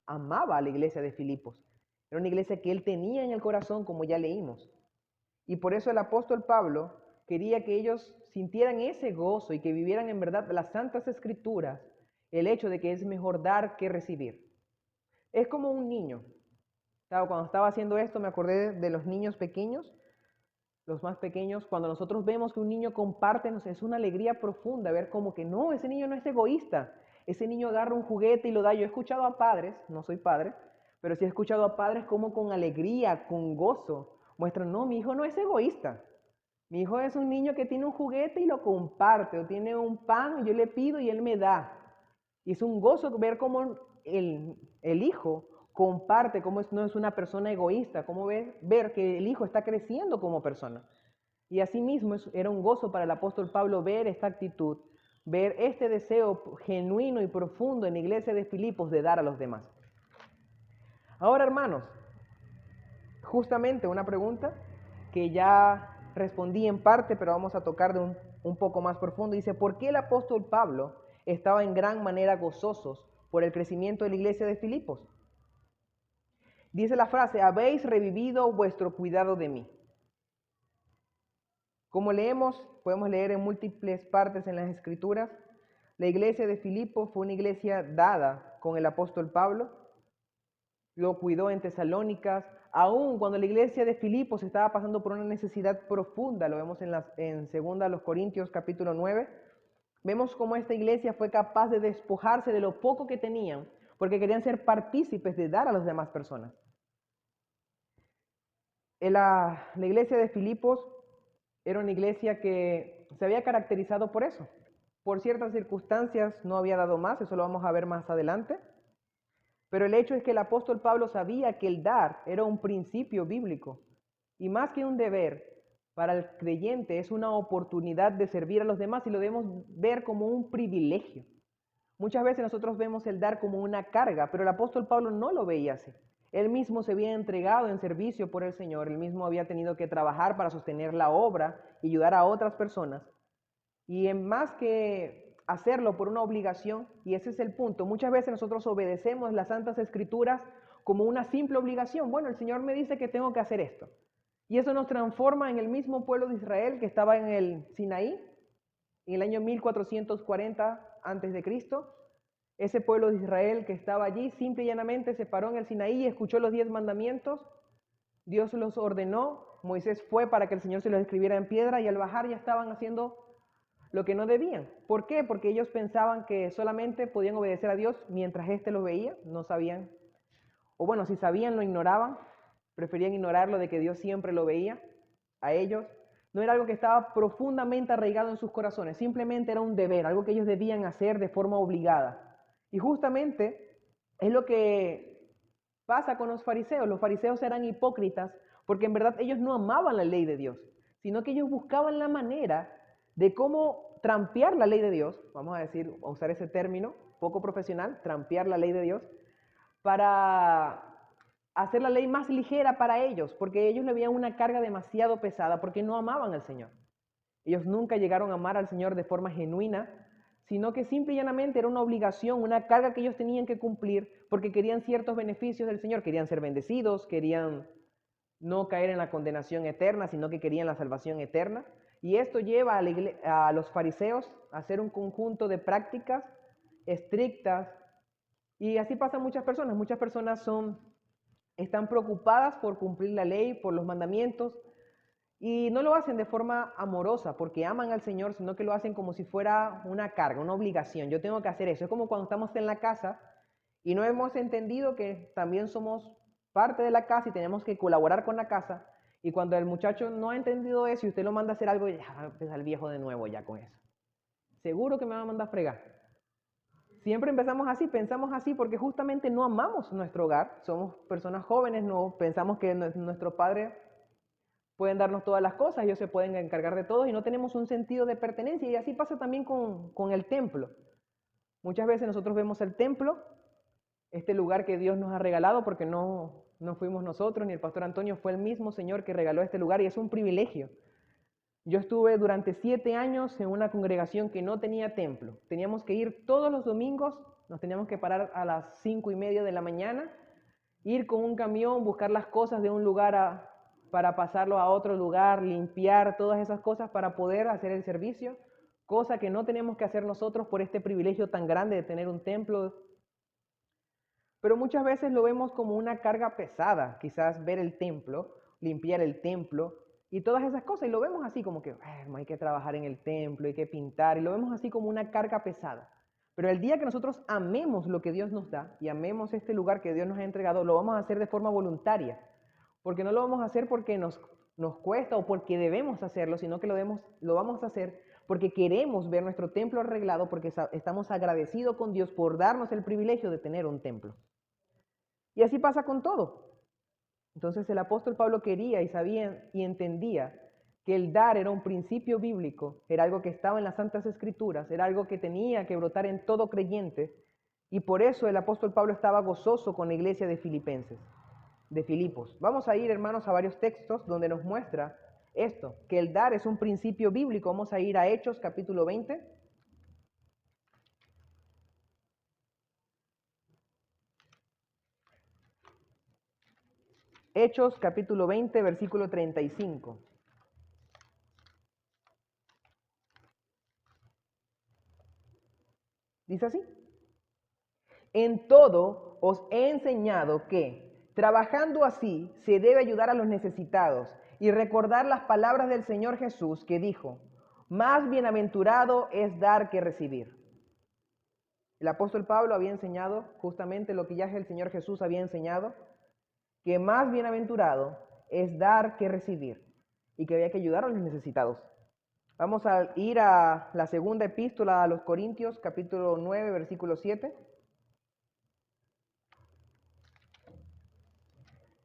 amaba a la iglesia de Filipos. Era una iglesia que él tenía en el corazón, como ya leímos. Y por eso el apóstol Pablo quería que ellos sintieran ese gozo y que vivieran en verdad las santas escrituras, el hecho de que es mejor dar que recibir. Es como un niño. Cuando estaba haciendo esto me acordé de los niños pequeños, los más pequeños. Cuando nosotros vemos que un niño comparte, es una alegría profunda ver como que no, ese niño no es egoísta. Ese niño agarra un juguete y lo da. Yo he escuchado a padres, no soy padre, pero sí he escuchado a padres como con alegría, con gozo, muestran: no, mi hijo no es egoísta. Mi hijo es un niño que tiene un juguete y lo comparte, o tiene un pan y yo le pido y él me da. Y es un gozo ver cómo el hijo comparte, cómo no es una persona egoísta, cómo ver que el hijo está creciendo como persona. Y asimismo era un gozo para el apóstol Pablo ver esta actitud, ver este deseo genuino y profundo en la iglesia de Filipos de dar a los demás. Ahora, hermanos, justamente una pregunta que ya respondí en parte, pero vamos a tocar de un poco más profundo. Dice: ¿por qué el apóstol Pablo estaba en gran manera gozosos por el crecimiento de la iglesia de Filipos? Dice la frase: habéis revivido vuestro cuidado de mí. Como leemos, podemos leer en múltiples partes en las Escrituras, la iglesia de Filipos fue una iglesia dada con el apóstol Pablo. Lo cuidó en Tesalónicas, aún cuando la iglesia de Filipos estaba pasando por una necesidad profunda. Lo vemos en 2 Corintios capítulo 9. Vemos cómo esta iglesia fue capaz de despojarse de lo poco que tenían, porque querían ser partícipes de dar a las demás personas. La iglesia de Filipos era una iglesia que se había caracterizado por eso. Por ciertas circunstancias no había dado más, eso lo vamos a ver más adelante. Pero el hecho es que el apóstol Pablo sabía que el dar era un principio bíblico. Y más que un deber, para el creyente es una oportunidad de servir a los demás y lo debemos ver como un privilegio. Muchas veces nosotros vemos el dar como una carga, pero el apóstol Pablo no lo veía así. Él mismo se había entregado en servicio por el Señor, él mismo había tenido que trabajar para sostener la obra y ayudar a otras personas. Y en más que hacerlo por una obligación, y ese es el punto, muchas veces nosotros obedecemos las Santas Escrituras como una simple obligación. Bueno, el Señor me dice que tengo que hacer esto. Y eso nos transforma en el mismo pueblo de Israel que estaba en el Sinaí, en el año 1440 a.C., ese pueblo de Israel que estaba allí simple y llanamente se paró en el Sinaí y escuchó los 10 mandamientos. Dios los ordenó, Moisés fue para que el Señor se los escribiera en piedra y al bajar ya estaban haciendo lo que no debían. ¿Por qué? Porque ellos pensaban que solamente podían obedecer a Dios mientras éste lo veía, no sabían. O bueno, si sabían lo ignoraban, preferían ignorarlo de que Dios siempre lo veía a ellos. No era algo que estaba profundamente arraigado en sus corazones, simplemente era un deber, algo que ellos debían hacer de forma obligada. Y justamente es lo que pasa con los fariseos. Los fariseos eran hipócritas porque en verdad ellos no amaban la ley de Dios, sino que ellos buscaban la manera de cómo trampear la ley de Dios, vamos a decir, a usar ese término poco profesional, trampear la ley de Dios, para hacer la ley más ligera para ellos, porque ellos le veían una carga demasiado pesada, porque no amaban al Señor. Ellos nunca llegaron a amar al Señor de forma genuina, sino que simple y llanamente era una obligación, una carga que ellos tenían que cumplir porque querían ciertos beneficios del Señor, querían ser bendecidos, querían no caer en la condenación eterna, sino que querían la salvación eterna. Y esto lleva a los fariseos a hacer un conjunto de prácticas estrictas. Y así pasan muchas personas. Muchas personas están preocupadas por cumplir la ley, por los mandamientos, y no lo hacen de forma amorosa porque aman al Señor, sino que lo hacen como si fuera una carga, una obligación. Yo tengo que hacer eso. Es como cuando estamos en la casa y no hemos entendido que también somos parte de la casa y tenemos que colaborar con la casa. Y cuando el muchacho no ha entendido eso y usted lo manda a hacer algo, ya va a empezar el viejo de nuevo ya con eso. Seguro que me va a mandar a fregar. Siempre empezamos así, pensamos así porque justamente no amamos nuestro hogar. Somos personas jóvenes, no pensamos que nuestro padre pueden darnos todas las cosas, ellos se pueden encargar de todo y no tenemos un sentido de pertenencia. Y así pasa también con el templo. Muchas veces nosotros vemos el templo, este lugar que Dios nos ha regalado, porque no fuimos nosotros, ni el pastor Antonio, fue el mismo Señor que regaló este lugar y es un privilegio. Yo estuve durante 7 años en una congregación que no tenía templo. Teníamos que ir todos los domingos, nos teníamos que parar a las 5:30 de la mañana, ir con un camión, buscar las cosas de un lugar para pasarlo a otro lugar, limpiar todas esas cosas para poder hacer el servicio, cosa que no tenemos que hacer nosotros por este privilegio tan grande de tener un templo. Pero muchas veces lo vemos como una carga pesada, quizás ver el templo, limpiar el templo y todas esas cosas, y lo vemos así como que hay que trabajar en el templo, hay que pintar, y lo vemos así como una carga pesada. Pero el día que nosotros amemos lo que Dios nos da y amemos este lugar que Dios nos ha entregado, lo vamos a hacer de forma voluntaria, porque no lo vamos a hacer porque nos cuesta o porque debemos hacerlo, sino que lo vamos a hacer porque queremos ver nuestro templo arreglado, porque estamos agradecidos con Dios por darnos el privilegio de tener un templo. Y así pasa con todo. Entonces el apóstol Pablo quería y sabía y entendía que el dar era un principio bíblico, era algo que estaba en las Santas Escrituras, era algo que tenía que brotar en todo creyente, y por eso el apóstol Pablo estaba gozoso con la iglesia de Filipos. Vamos a ir, hermanos, a varios textos donde nos muestra esto, que el dar es un principio bíblico. Vamos a ir a Hechos capítulo 20. Hechos capítulo 20, versículo 35. Dice así: en todo os he enseñado que, trabajando así, se debe ayudar a los necesitados y recordar las palabras del Señor Jesús que dijo: más bienaventurado es dar que recibir. El apóstol Pablo había enseñado justamente lo que ya el Señor Jesús había enseñado, que más bienaventurado es dar que recibir y que había que ayudar a los necesitados. Vamos a ir a la segunda epístola a los Corintios, capítulo 9, versículo 7.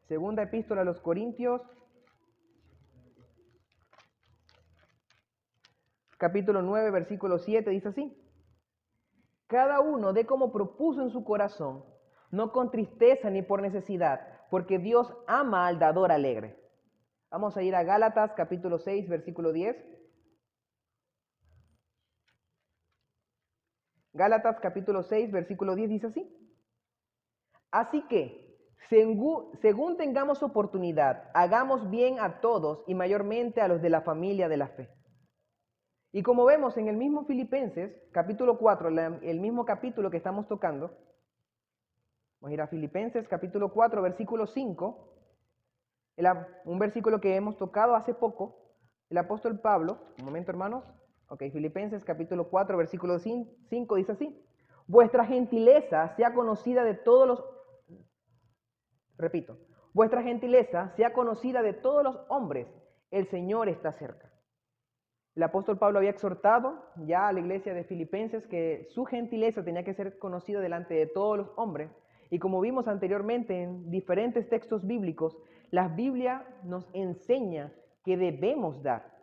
Segunda epístola a los Corintios, capítulo 9, versículo 7, dice así: cada uno dé como propuso en su corazón, no con tristeza ni por necesidad, porque Dios ama al dador alegre. Vamos a ir a Gálatas, capítulo 6, versículo 10. Gálatas, capítulo 6, versículo 10 dice así: así que, según tengamos oportunidad, hagamos bien a todos y mayormente a los de la familia de la fe. Y como vemos en el mismo Filipenses, capítulo 4, el mismo capítulo que estamos tocando, vamos a ir a Filipenses, capítulo 4, versículo 5, un versículo que hemos tocado hace poco, el apóstol Pablo, un momento hermanos, Filipenses, capítulo 4, versículo 5, dice así: vuestra gentileza sea conocida de todos los, repito, vuestra gentileza sea conocida de todos los hombres, el Señor está cerca. El apóstol Pablo había exhortado ya a la iglesia de Filipenses que su gentileza tenía que ser conocida delante de todos los hombres. Y como vimos anteriormente en diferentes textos bíblicos, la Biblia nos enseña que debemos dar,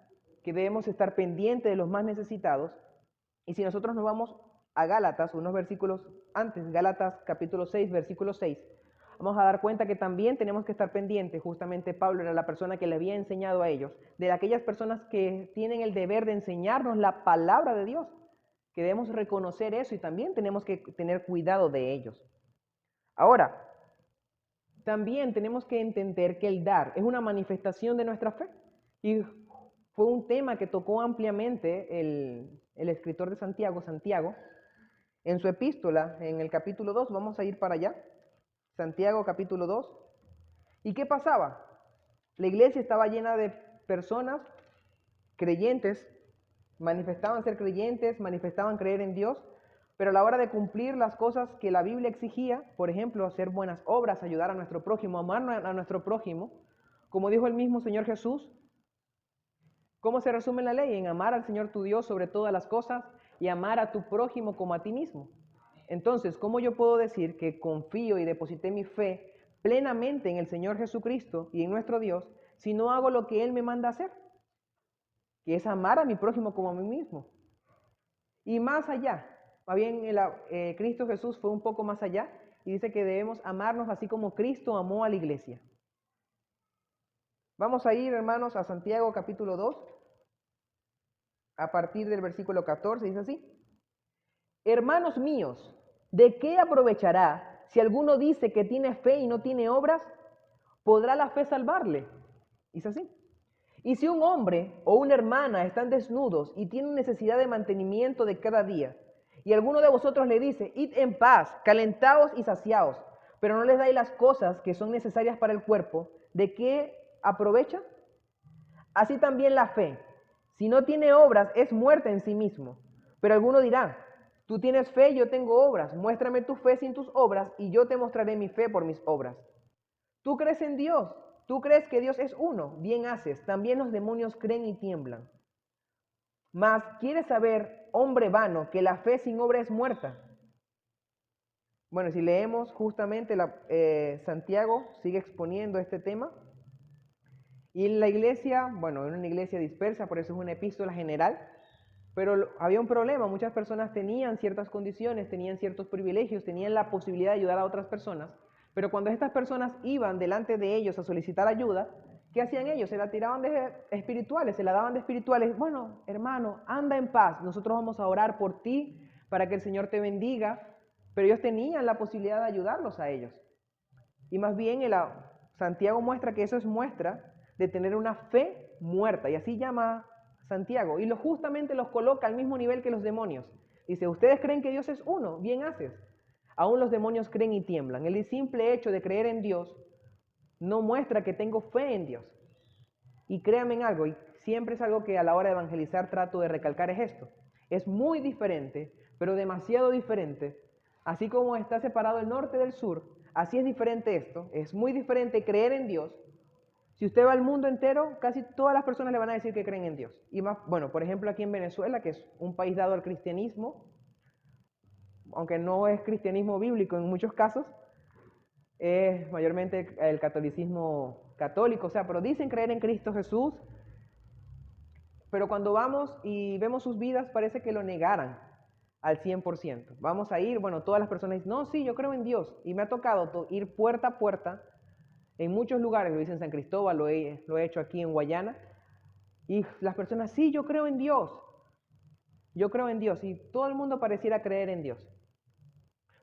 que debemos estar pendientes de los más necesitados. Y si nosotros nos vamos a Gálatas, unos versículos antes, Gálatas capítulo 6, versículo 6, vamos a dar cuenta que también tenemos que estar pendientes. Justamente Pablo era la persona que le había enseñado a ellos, de aquellas personas que tienen el deber de enseñarnos la palabra de Dios, que debemos reconocer eso y también tenemos que tener cuidado de ellos. Ahora, también tenemos que entender que el dar es una manifestación de nuestra fe. Y fue un tema que tocó ampliamente el escritor de Santiago, en su epístola, en el capítulo 2, vamos a ir para allá. Santiago capítulo 2. ¿Y qué pasaba? La iglesia estaba llena de personas creyentes, manifestaban ser creyentes, manifestaban creer en Dios, pero a la hora de cumplir las cosas que la Biblia exigía, por ejemplo, hacer buenas obras, ayudar a nuestro prójimo, amar a nuestro prójimo, como dijo el mismo Señor Jesús, ¿cómo se resume la ley? En amar al Señor tu Dios sobre todas las cosas y amar a tu prójimo como a ti mismo. Entonces, ¿cómo yo puedo decir que confío y deposité mi fe plenamente en el Señor Jesucristo y en nuestro Dios si no hago lo que Él me manda hacer? Que es amar a mi prójimo como a mí mismo. Y más allá, más bien Cristo Jesús fue un poco más allá y dice que debemos amarnos así como Cristo amó a la iglesia. Vamos a ir, hermanos, a Santiago capítulo 2, a partir del versículo 14, dice así. Hermanos míos, ¿de qué aprovechará si alguno dice que tiene fe y no tiene obras? ¿Podrá la fe salvarle? Dice así. Y si un hombre o una hermana están desnudos y tienen necesidad de mantenimiento de cada día, y alguno de vosotros le dice, id en paz, calentaos y saciaos, pero no les dais las cosas que son necesarias para el cuerpo, ¿de qué aprovecha? Así también la fe, si no tiene obras, es muerta en sí mismo. Pero alguno dirá, tú tienes fe, yo tengo obras, muéstrame tu fe sin tus obras, y yo te mostraré mi fe por mis obras. Tú crees en Dios, tú crees que Dios es uno, bien haces, también los demonios creen y tiemblan. Mas, ¿quieres saber, hombre vano, que la fe sin obra es muerta? Bueno, si leemos justamente, Santiago sigue exponiendo este tema. Y en la iglesia, bueno, era una iglesia dispersa, por eso es una epístola general, pero había un problema, muchas personas tenían ciertas condiciones, tenían ciertos privilegios, tenían la posibilidad de ayudar a otras personas, pero cuando estas personas iban delante de ellos a solicitar ayuda, ¿qué hacían ellos? Se la tiraban de espirituales, se la daban de espirituales. Bueno, hermano, anda en paz, nosotros vamos a orar por ti para que el Señor te bendiga, pero ellos tenían la posibilidad de ayudarlos a ellos. Y más bien Santiago muestra que eso es muestra de tener una fe muerta, y así llama Santiago, y justamente los coloca al mismo nivel que los demonios. Dice, ustedes creen que Dios es uno, bien haces. Aún los demonios creen y tiemblan. El simple hecho de creer en Dios no muestra que tengo fe en Dios. Y créanme en algo, y siempre es algo que a la hora de evangelizar trato de recalcar, es esto. Es muy diferente, pero demasiado diferente. Así como está separado el norte del sur, así es diferente esto. Es muy diferente creer en Dios. Si usted va al mundo entero, casi todas las personas le van a decir que creen en Dios. Y más, bueno, por ejemplo aquí en Venezuela, que es un país dado al cristianismo, aunque no es cristianismo bíblico en muchos casos, es mayormente el catolicismo católico, o sea, pero dicen creer en Cristo Jesús, pero cuando vamos y vemos sus vidas parece que lo negaran al 100%. Vamos a ir, bueno, todas las personas dicen, no, sí, yo creo en Dios, y me ha tocado ir puerta a puerta en muchos lugares, lo hice en San Cristóbal, lo he hecho aquí en Guayana, y las personas, sí, yo creo en Dios, y todo el mundo pareciera creer en Dios.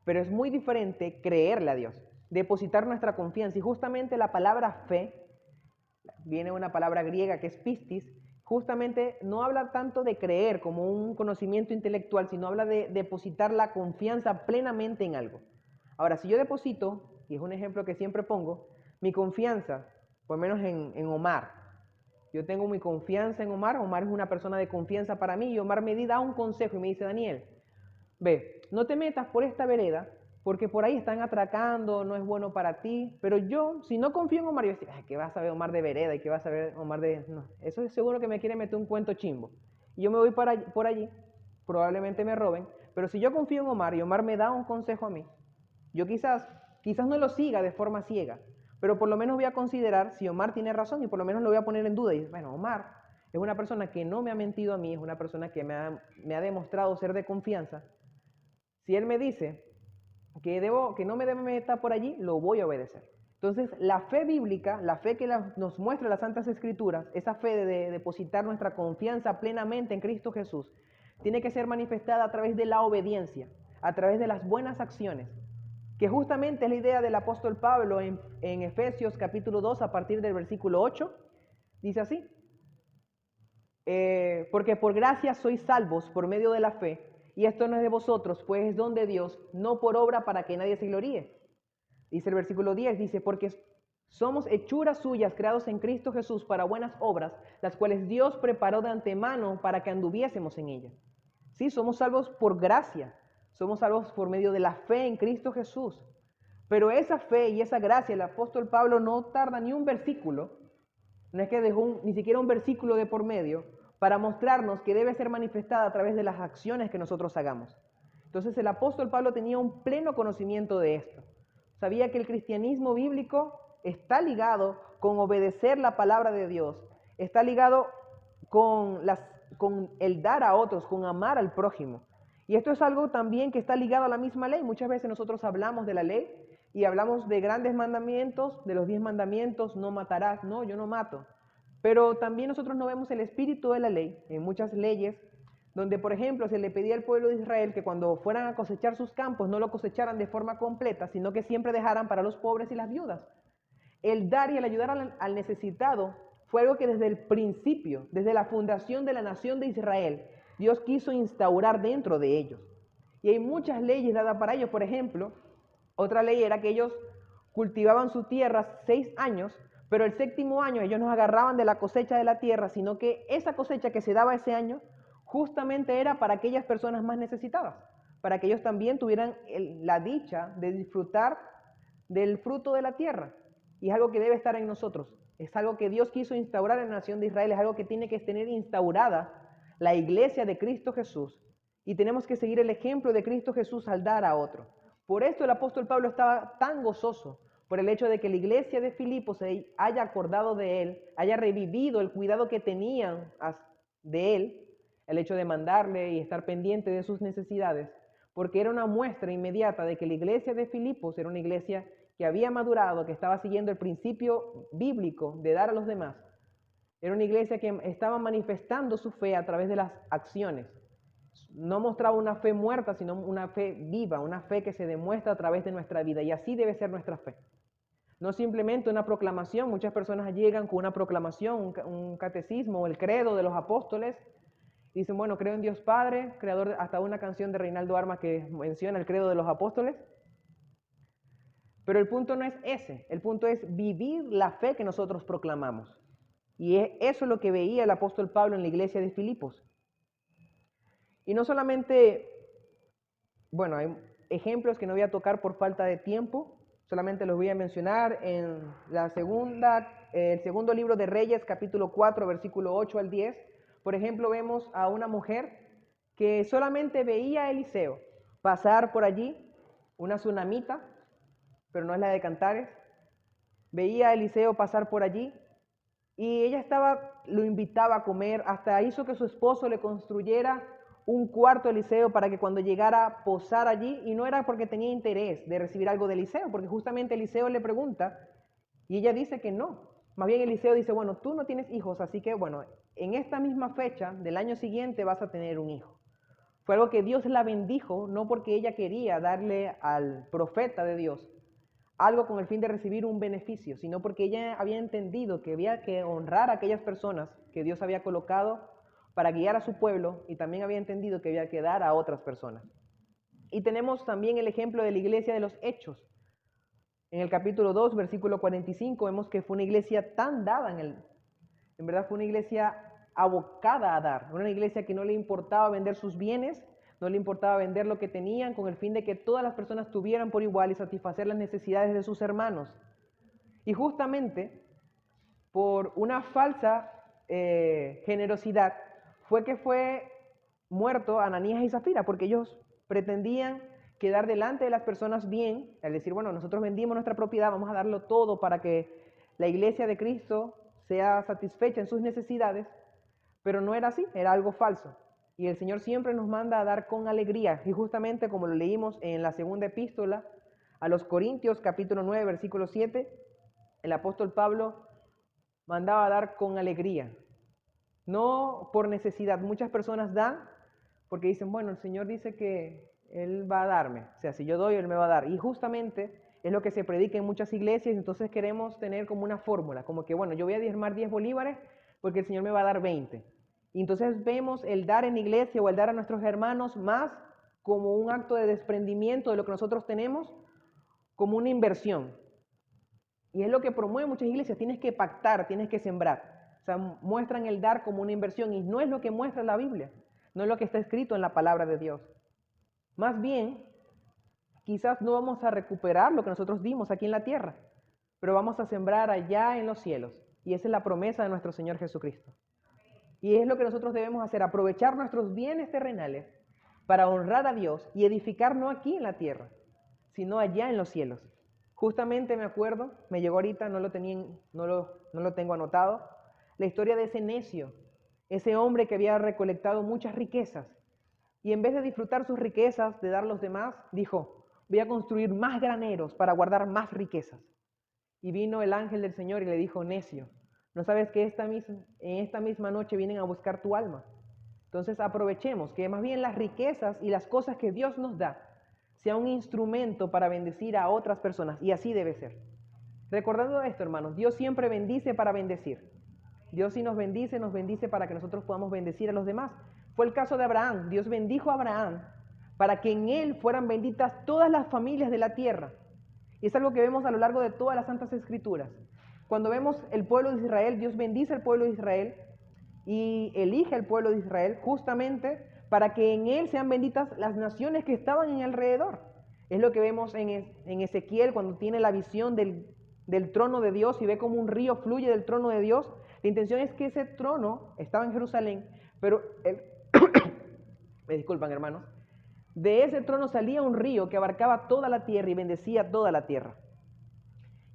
Pero es muy diferente creerle a Dios, depositar nuestra confianza, y justamente la palabra fe, viene una palabra griega que es pistis, justamente no habla tanto de creer como un conocimiento intelectual, sino habla de depositar la confianza plenamente en algo. Ahora, si yo deposito, y es un ejemplo que siempre pongo, mi confianza, por lo menos en Omar, yo tengo mi confianza en Omar, Omar es una persona de confianza para mí, y Omar me da un consejo y me dice, Daniel, ve, no te metas por esta vereda, porque por ahí están atracando, no es bueno para ti, pero yo, si no confío en Omar, yo decía, ¿qué vas a ver Omar de vereda? ¿Y qué vas a ver Omar de...? No, eso es seguro que me quiere meter un cuento chimbo. Y yo me voy por allí, probablemente me roben, pero si yo confío en Omar y Omar me da un consejo a mí, yo quizás no lo siga de forma ciega, pero por lo menos voy a considerar si Omar tiene razón y por lo menos lo voy a poner en duda. Y bueno, Omar es una persona que no me ha mentido a mí, es una persona que me ha demostrado ser de confianza. Si él me dice que no me meta por allí, lo voy a obedecer. Entonces, la fe bíblica, la fe que nos muestra las Santas Escrituras, esa fe de depositar nuestra confianza plenamente en Cristo Jesús, tiene que ser manifestada a través de la obediencia, a través de las buenas acciones, que justamente es la idea del apóstol Pablo en Efesios capítulo 2 a partir del versículo 8, dice así, porque por gracia sois salvos por medio de la fe, y esto no es de vosotros, pues es don de Dios, no por obra para que nadie se gloríe. Dice el versículo 10, dice, porque somos hechuras suyas creados en Cristo Jesús para buenas obras, las cuales Dios preparó de antemano para que anduviésemos en ellas. Sí, somos salvos por gracia, somos salvos por medio de la fe en Cristo Jesús. Pero esa fe y esa gracia, el apóstol Pablo no tarda ni un versículo, no es que dejó ni siquiera un versículo de por medio, para mostrarnos que debe ser manifestada a través de las acciones que nosotros hagamos. Entonces el apóstol Pablo tenía un pleno conocimiento de esto. Sabía que el cristianismo bíblico está ligado con obedecer la palabra de Dios, está ligado con el dar a otros, con amar al prójimo. Y esto es algo también que está ligado a la misma ley. Muchas veces nosotros hablamos de la ley y hablamos de grandes mandamientos, de los 10 mandamientos, no matarás, no, yo no mato. Pero también nosotros no vemos el espíritu de la ley en muchas leyes, donde por ejemplo se le pedía al pueblo de Israel que cuando fueran a cosechar sus campos no lo cosecharan de forma completa, sino que siempre dejaran para los pobres y las viudas. El dar y el ayudar al necesitado fue algo que desde el principio, desde la fundación de la nación de Israel, Dios quiso instaurar dentro de ellos. Y hay muchas leyes dadas para ellos. Por ejemplo, otra ley era que ellos cultivaban su tierra 6 años, pero el 7º año ellos no agarraban de la cosecha de la tierra, sino que esa cosecha que se daba ese año justamente era para aquellas personas más necesitadas, para que ellos también tuvieran la dicha de disfrutar del fruto de la tierra. Y es algo que debe estar en nosotros, es algo que Dios quiso instaurar en la nación de Israel, es algo que tiene que tener instaurada la iglesia de Cristo Jesús. Y tenemos que seguir el ejemplo de Cristo Jesús al dar a otro. Por esto el apóstol Pablo estaba tan gozoso, por el hecho de que la iglesia de Filipos se haya acordado de él, haya revivido el cuidado que tenían de él, el hecho de mandarle y estar pendiente de sus necesidades, porque era una muestra inmediata de que la iglesia de Filipos era una iglesia que había madurado, que estaba siguiendo el principio bíblico de dar a los demás. Era una iglesia que estaba manifestando su fe a través de las acciones. No mostraba una fe muerta, sino una fe viva, una fe que se demuestra a través de nuestra vida, y así debe ser nuestra fe. No simplemente una proclamación. Muchas personas llegan con una proclamación, un catecismo, el credo de los apóstoles. Dicen, bueno, creo en Dios Padre, creador, hasta una canción de Reinaldo Armas que menciona el credo de los apóstoles. Pero el punto no es ese, el punto es vivir la fe que nosotros proclamamos. Y eso es lo que veía el apóstol Pablo en la iglesia de Filipos. Y no solamente, bueno, hay ejemplos que no voy a tocar por falta de tiempo, solamente los voy a mencionar en el segundo libro de Reyes, capítulo 4, versículo 8 al 10. Por ejemplo, vemos a una mujer que solamente veía a Eliseo pasar por allí, una tsunamita, pero no es la de Cantares. Veía a Eliseo pasar por allí y ella lo invitaba a comer, hasta hizo que su esposo le construyera un cuarto a Eliseo para que cuando llegara a posar allí, y no era porque tenía interés de recibir algo de Eliseo, porque justamente Eliseo le pregunta y ella dice que no. Más bien Eliseo dice, bueno, tú no tienes hijos, así que bueno, en esta misma fecha del año siguiente vas a tener un hijo. Fue algo que Dios la bendijo, no porque ella quería darle al profeta de Dios algo con el fin de recibir un beneficio, sino porque ella había entendido que había que honrar a aquellas personas que Dios había colocado para guiar a su pueblo, y también había entendido que había que dar a otras personas. Y tenemos también el ejemplo de la iglesia de los Hechos. En el capítulo 2, versículo 45, vemos que fue una iglesia tan dada, en verdad fue una iglesia abocada a dar, una iglesia que no le importaba vender sus bienes, no le importaba vender lo que tenían, con el fin de que todas las personas tuvieran por igual y satisfacer las necesidades de sus hermanos. Y justamente por una falsa generosidad fue que fue muerto Ananías y Zafira, porque ellos pretendían quedar delante de las personas bien, al decir, bueno, nosotros vendimos nuestra propiedad, vamos a darlo todo para que la iglesia de Cristo sea satisfecha en sus necesidades, pero no era así, era algo falso. Y el Señor siempre nos manda a dar con alegría. Y justamente como lo leímos en la segunda epístola a los Corintios, capítulo 9, versículo 7, el apóstol Pablo mandaba a dar con alegría. No por necesidad. Muchas personas dan porque dicen, bueno, el Señor dice que Él va a darme. O sea, si yo doy, Él me va a dar. Y justamente es lo que se predica en muchas iglesias. Entonces queremos tener como una fórmula, como que, bueno, yo voy a diezmar 10 bolívares porque el Señor me va a dar 20. Y entonces vemos el dar en iglesia o el dar a nuestros hermanos más como un acto de desprendimiento de lo que nosotros tenemos, como una inversión. Y es lo que promueve muchas iglesias. Tienes que pactar, tienes que sembrar. O sea, muestran el dar como una inversión y no es lo que muestra la Biblia. No es lo que está escrito en la palabra de Dios. Más bien, quizás no vamos a recuperar lo que nosotros dimos aquí en la tierra, pero vamos a sembrar allá en los cielos. Y esa es la promesa de nuestro Señor Jesucristo. Y es lo que nosotros debemos hacer, aprovechar nuestros bienes terrenales para honrar a Dios y edificar no aquí en la tierra, sino allá en los cielos. Justamente me acuerdo, me llegó ahorita, no lo tengo anotado, la historia de ese necio, ese hombre que había recolectado muchas riquezas y en vez de disfrutar sus riquezas, de dar a los demás, dijo, voy a construir más graneros para guardar más riquezas. Y vino el ángel del Señor y le dijo, necio, ¿no sabes que en esta misma noche vienen a buscar tu alma? Entonces aprovechemos que más bien las riquezas y las cosas que Dios nos da sea un instrumento para bendecir a otras personas, y así debe ser. Recordando esto, hermanos, Dios siempre bendice para bendecir. Dios si nos bendice para que nosotros podamos bendecir a los demás. Fue el caso de Abraham. Dios bendijo a Abraham para que en él fueran benditas todas las familias de la tierra. Y es algo que vemos a lo largo de todas las Santas Escrituras. Cuando vemos el pueblo de Israel, Dios bendice al pueblo de Israel y elige al pueblo de Israel justamente para que en él sean benditas las naciones que estaban en alrededor. Es lo que vemos en Ezequiel cuando tiene la visión del trono de Dios y ve como un río fluye del trono de Dios. La intención es que ese trono estaba en Jerusalén, pero me disculpan, hermanos, de ese trono salía un río que abarcaba toda la tierra y bendecía toda la tierra.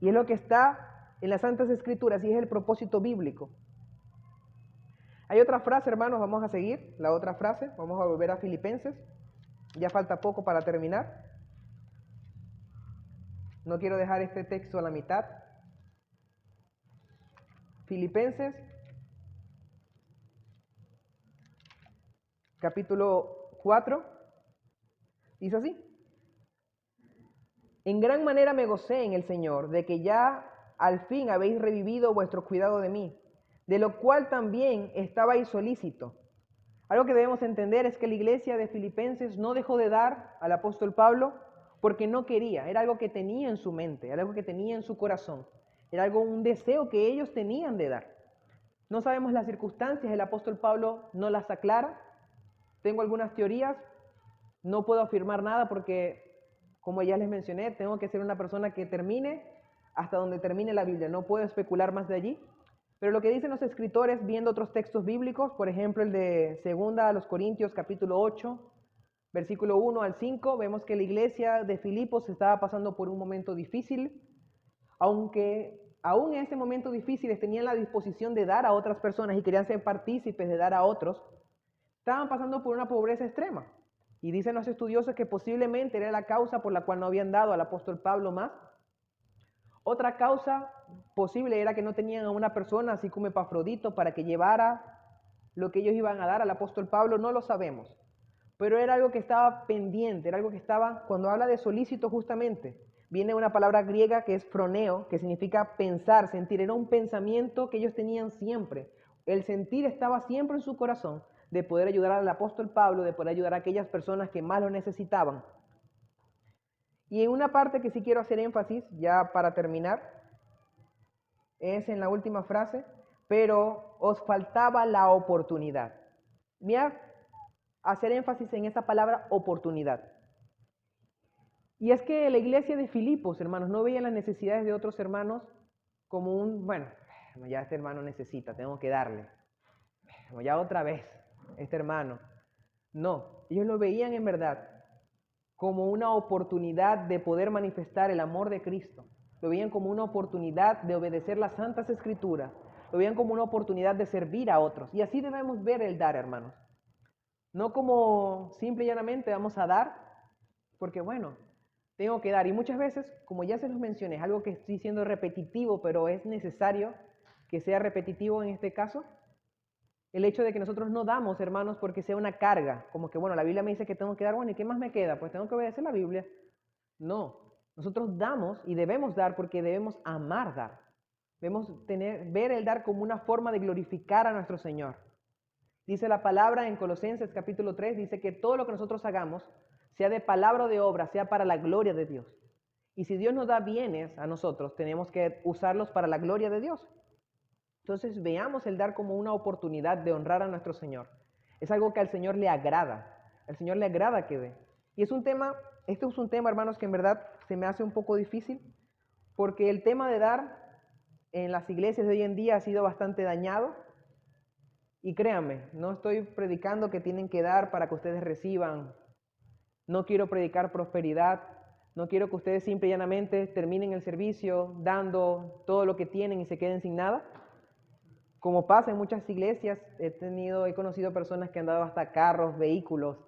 Y es lo que está en las Santas Escrituras y es el propósito bíblico. Hay otra frase, hermanos, vamos a seguir, la otra frase, vamos a volver a Filipenses, ya falta poco para terminar. No quiero dejar este texto a la mitad. Filipenses, capítulo 4, dice así. En gran manera me gocé en el Señor, de que ya al fin habéis revivido vuestro cuidado de mí, de lo cual también estabais solícito. Algo que debemos entender es que la iglesia de Filipenses no dejó de dar al apóstol Pablo porque no quería, era algo que tenía en su mente, era algo que tenía en su corazón, era un deseo que ellos tenían de dar. No sabemos las circunstancias, el apóstol Pablo no las aclara. Tengo algunas teorías, no puedo afirmar nada porque, como ya les mencioné, tengo que ser una persona que termine hasta donde termine la Biblia, no puedo especular más de allí. Pero lo que dicen los escritores, viendo otros textos bíblicos, por ejemplo el de 2 a los Corintios capítulo 8, versículo 1 al 5, vemos que la iglesia de Filipos estaba pasando por un momento difícil, aunque aún en ese momento difícil tenían la disposición de dar a otras personas y querían ser partícipes de dar a otros, estaban pasando por una pobreza extrema. Y dicen los estudiosos que posiblemente era la causa por la cual no habían dado al apóstol Pablo más. Otra causa posible era que no tenían a una persona así como Epafrodito para que llevara lo que ellos iban a dar al apóstol Pablo, no lo sabemos. Pero era algo que estaba pendiente, era algo que estaba, cuando habla de solícito justamente, viene una palabra griega que es froneo, que significa pensar, sentir, era un pensamiento que ellos tenían siempre. El sentir estaba siempre en su corazón de poder ayudar al apóstol Pablo, de poder ayudar a aquellas personas que más lo necesitaban. Y en una parte que sí quiero hacer énfasis, ya para terminar, es en la última frase, pero os faltaba la oportunidad. Mira, hacer énfasis en esa palabra oportunidad. Y es que la iglesia de Filipos, hermanos, no veía las necesidades de otros hermanos como bueno, ya este hermano necesita, tengo que darle. Ya otra vez, este hermano. No, ellos lo veían en verdad como una oportunidad de poder manifestar el amor de Cristo. Lo veían como una oportunidad de obedecer las Santas Escrituras. Lo veían como una oportunidad de servir a otros. Y así debemos ver el dar, hermanos. No como simple y llanamente vamos a dar, porque bueno, tengo que dar. Y muchas veces, como ya se los mencioné, es algo que estoy siendo repetitivo, pero es necesario que sea repetitivo en este caso. El hecho de que nosotros no damos, hermanos, porque sea una carga, como que, bueno, la Biblia me dice que tengo que dar, bueno, ¿y qué más me queda? Pues tengo que obedecer la Biblia. No, nosotros damos y debemos dar porque debemos amar dar. Debemos ver el dar como una forma de glorificar a nuestro Señor. Dice la palabra en Colosenses capítulo 3, dice que todo lo que nosotros hagamos, sea de palabra o de obra, sea para la gloria de Dios. Y si Dios nos da bienes a nosotros, tenemos que usarlos para la gloria de Dios. Entonces veamos el dar como una oportunidad de honrar a nuestro Señor. Es algo que al Señor le agrada. Al Señor le agrada que dé. Y es un tema, este es un tema, hermanos, que en verdad se me hace un poco difícil, porque el tema de dar en las iglesias de hoy en día ha sido bastante dañado. Y créanme, no estoy predicando que tienen que dar para que ustedes reciban. No quiero predicar prosperidad. No quiero que ustedes simple y llanamente terminen el servicio dando todo lo que tienen y se queden sin nada. Como pasa en muchas iglesias, he conocido personas que han dado hasta carros, vehículos.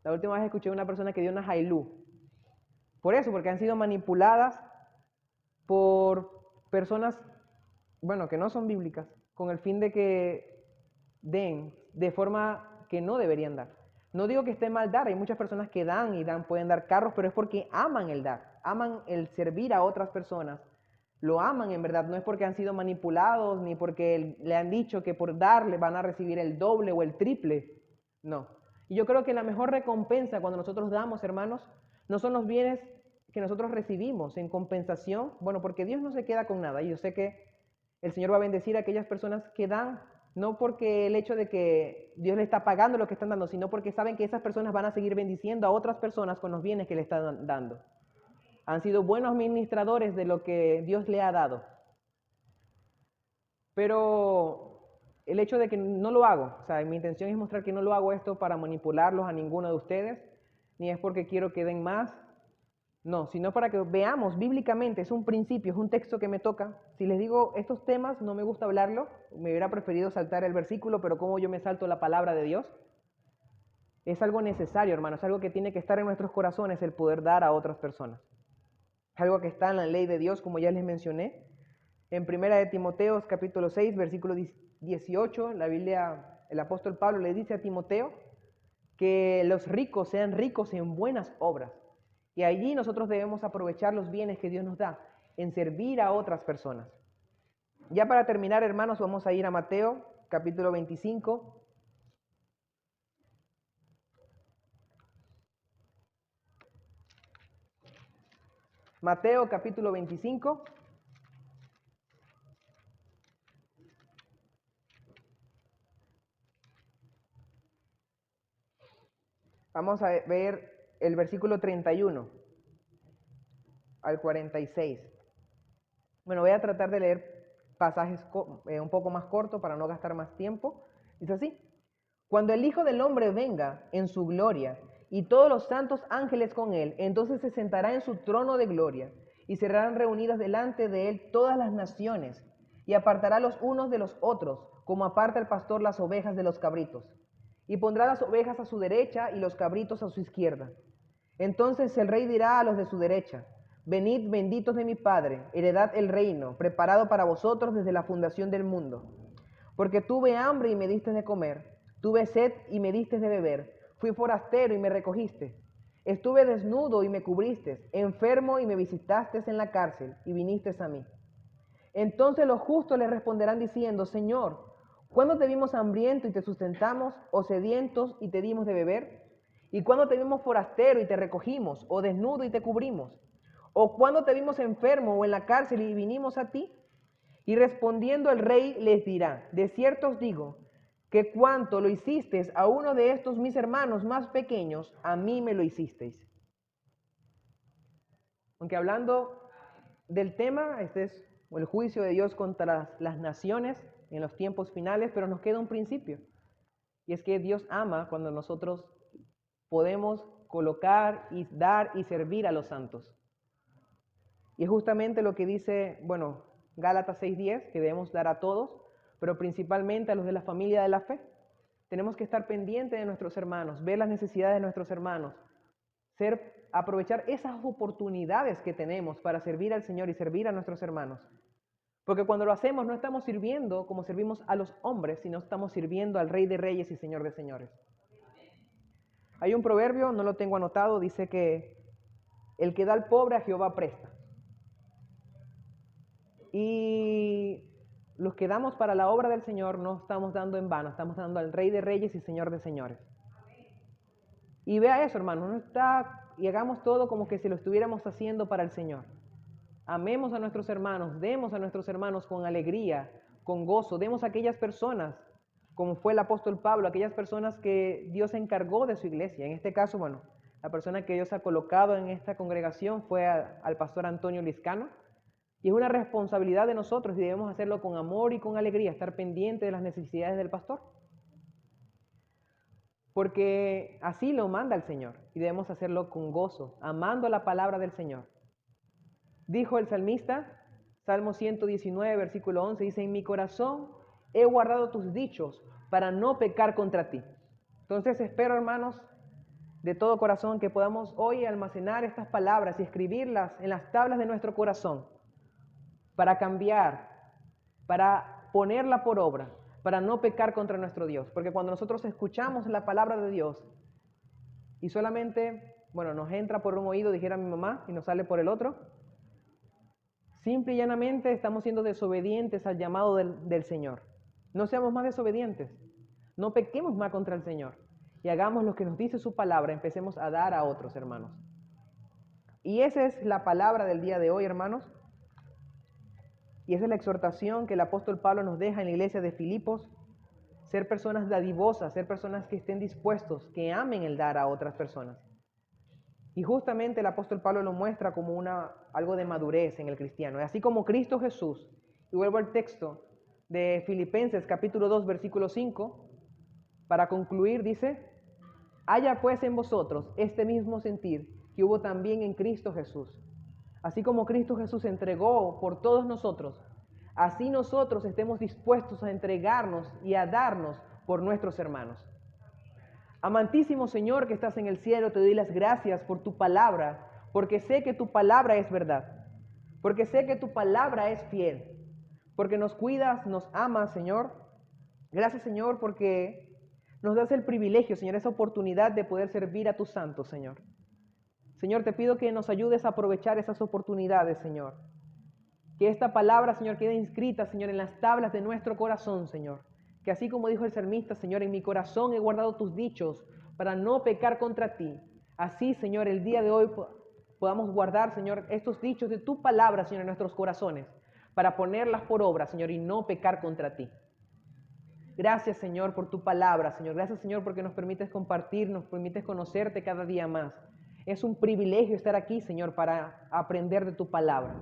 La última vez escuché a una persona que dio una Hilux. Por eso, porque han sido manipuladas por personas, bueno, que no son bíblicas, con el fin de que den de forma que no deberían dar. No digo que esté mal dar, hay muchas personas que dan y dan, pueden dar carros, pero es porque aman el dar, aman el servir a otras personas. Lo aman en verdad, no es porque han sido manipulados ni porque le han dicho que por darle van a recibir el doble o el triple. No. Y yo creo que la mejor recompensa cuando nosotros damos, hermanos, no son los bienes que nosotros recibimos en compensación. Bueno, porque Dios no se queda con nada. Y yo sé que el Señor va a bendecir a aquellas personas que dan, no porque el hecho de que Dios le está pagando lo que están dando, sino porque saben que esas personas van a seguir bendiciendo a otras personas con los bienes que le están dando. Han sido buenos administradores de lo que Dios le ha dado. Pero el hecho de que no lo hago, o sea, mi intención es mostrar que no lo hago esto para manipularlos a ninguno de ustedes, ni es porque quiero que den más, no, sino para que veamos bíblicamente, es un principio, es un texto que me toca. Si les digo estos temas, no me gusta hablarlo, me hubiera preferido saltar el versículo, pero como yo me salto la palabra de Dios, es algo necesario, hermano, es algo que tiene que estar en nuestros corazones el poder dar a otras personas. Es algo que está en la ley de Dios, como ya les mencioné. En primera de Timoteo, capítulo 6, versículo 18, la Biblia, el apóstol Pablo le dice a Timoteo que los ricos sean ricos en buenas obras. Y allí nosotros debemos aprovechar los bienes que Dios nos da en servir a otras personas. Ya para terminar, hermanos, vamos a ir a Mateo, capítulo 25. Mateo, capítulo 25. Vamos a ver el versículo 31 al 46. Bueno, voy a tratar de leer pasajes un poco más cortos para no gastar más tiempo. Dice así: cuando el Hijo del Hombre venga en su gloria y todos los santos ángeles con él, entonces se sentará en su trono de gloria y serán reunidas delante de él todas las naciones y apartará los unos de los otros, como aparta el pastor las ovejas de los cabritos. Y pondrá las ovejas a su derecha y los cabritos a su izquierda. Entonces el rey dirá a los de su derecha: venid benditos de mi Padre, heredad el reino, preparado para vosotros desde la fundación del mundo. Porque tuve hambre y me diste de comer, tuve sed y me diste de beber, fui forastero y me recogiste, estuve desnudo y me cubriste, enfermo y me visitaste en la cárcel y viniste a mí. Entonces los justos le responderán diciendo: Señor, ¿cuándo te vimos hambriento y te sustentamos, o sedientos y te dimos de beber? ¿Y cuándo te vimos forastero y te recogimos, o desnudo y te cubrimos? ¿O cuándo te vimos enfermo o en la cárcel y vinimos a ti? Y respondiendo el rey les dirá: de cierto os digo, que cuanto lo hicisteis a uno de estos mis hermanos más pequeños, a mí me lo hicisteis. Aunque hablando del tema, este es el juicio de Dios contra las naciones en los tiempos finales, pero nos queda un principio. Y es que Dios ama cuando nosotros podemos colocar y dar y servir a los santos. Y es justamente lo que dice, bueno, Gálatas 6:10, que debemos dar a todos, pero principalmente a los de la familia de la fe. Tenemos que estar pendientes de nuestros hermanos, ver las necesidades de nuestros hermanos, aprovechar esas oportunidades que tenemos para servir al Señor y servir a nuestros hermanos. Porque cuando lo hacemos no estamos sirviendo como servimos a los hombres, sino estamos sirviendo al Rey de Reyes y Señor de Señores. Hay un proverbio, no lo tengo anotado, dice que el que da al pobre a Jehová presta. Y los que damos para la obra del Señor no estamos dando en vano, estamos dando al Rey de Reyes y Señor de Señores. Y vea eso, hermano, no está, y hagamos todo como que si lo estuviéramos haciendo para el Señor. Amemos a nuestros hermanos, demos a nuestros hermanos con alegría, con gozo, demos a aquellas personas, como fue el apóstol Pablo, aquellas personas que Dios encargó de su iglesia. En este caso, bueno, la persona que Dios ha colocado en esta congregación fue al pastor Antonio Liscano, y es una responsabilidad de nosotros y debemos hacerlo con amor y con alegría, estar pendiente de las necesidades del pastor. Porque así lo manda el Señor y debemos hacerlo con gozo, amando la palabra del Señor. Dijo el salmista, Salmo 119, versículo 11, dice, en mi corazón he guardado tus dichos para no pecar contra ti. Entonces espero, hermanos, de todo corazón que podamos hoy almacenar estas palabras y escribirlas en las tablas de nuestro corazón para cambiar, para ponerla por obra, para no pecar contra nuestro Dios. Porque cuando nosotros escuchamos la palabra de Dios y solamente, bueno, nos entra por un oído, dijera mi mamá, y nos sale por el otro, simple y llanamente estamos siendo desobedientes al llamado del Señor. No seamos más desobedientes, no pequemos más contra el Señor y hagamos lo que nos dice su palabra, empecemos a dar a otros, hermanos. Y esa es la palabra del día de hoy, hermanos. Y esa es la exhortación que el apóstol Pablo nos deja en la iglesia de Filipos, ser personas dadivosas, ser personas que estén dispuestos, que amen el dar a otras personas. Y justamente el apóstol Pablo lo muestra como algo de madurez en el cristiano. Y así como Cristo Jesús, y vuelvo al texto de Filipenses capítulo 2, versículo 5, para concluir dice, haya pues en vosotros este mismo sentir que hubo también en Cristo Jesús. Así como Cristo Jesús se entregó por todos nosotros, así nosotros estemos dispuestos a entregarnos y a darnos por nuestros hermanos. Amantísimo Señor que estás en el cielo, te doy las gracias por tu palabra, porque sé que tu palabra es verdad, porque sé que tu palabra es fiel, porque nos cuidas, nos amas, Señor. Gracias, Señor, porque nos das el privilegio, Señor, esa oportunidad de poder servir a tus santos, Señor. Señor, te pido que nos ayudes a aprovechar esas oportunidades, Señor. Que esta palabra, Señor, quede inscrita, Señor, en las tablas de nuestro corazón, Señor. Que así como dijo el salmista, Señor, en mi corazón he guardado tus dichos para no pecar contra ti. Así, Señor, el día de hoy podamos guardar, Señor, estos dichos de tu palabra, Señor, en nuestros corazones, para ponerlas por obra, Señor, y no pecar contra ti. Gracias, Señor, por tu palabra, Señor. Gracias, Señor, porque nos permites compartir, nos permites conocerte cada día más. Es un privilegio estar aquí, Señor, para aprender de tu palabra.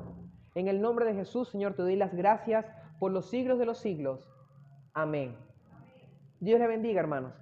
En el nombre de Jesús, Señor, te doy las gracias por los siglos de los siglos. Amén. Dios le bendiga, hermanos.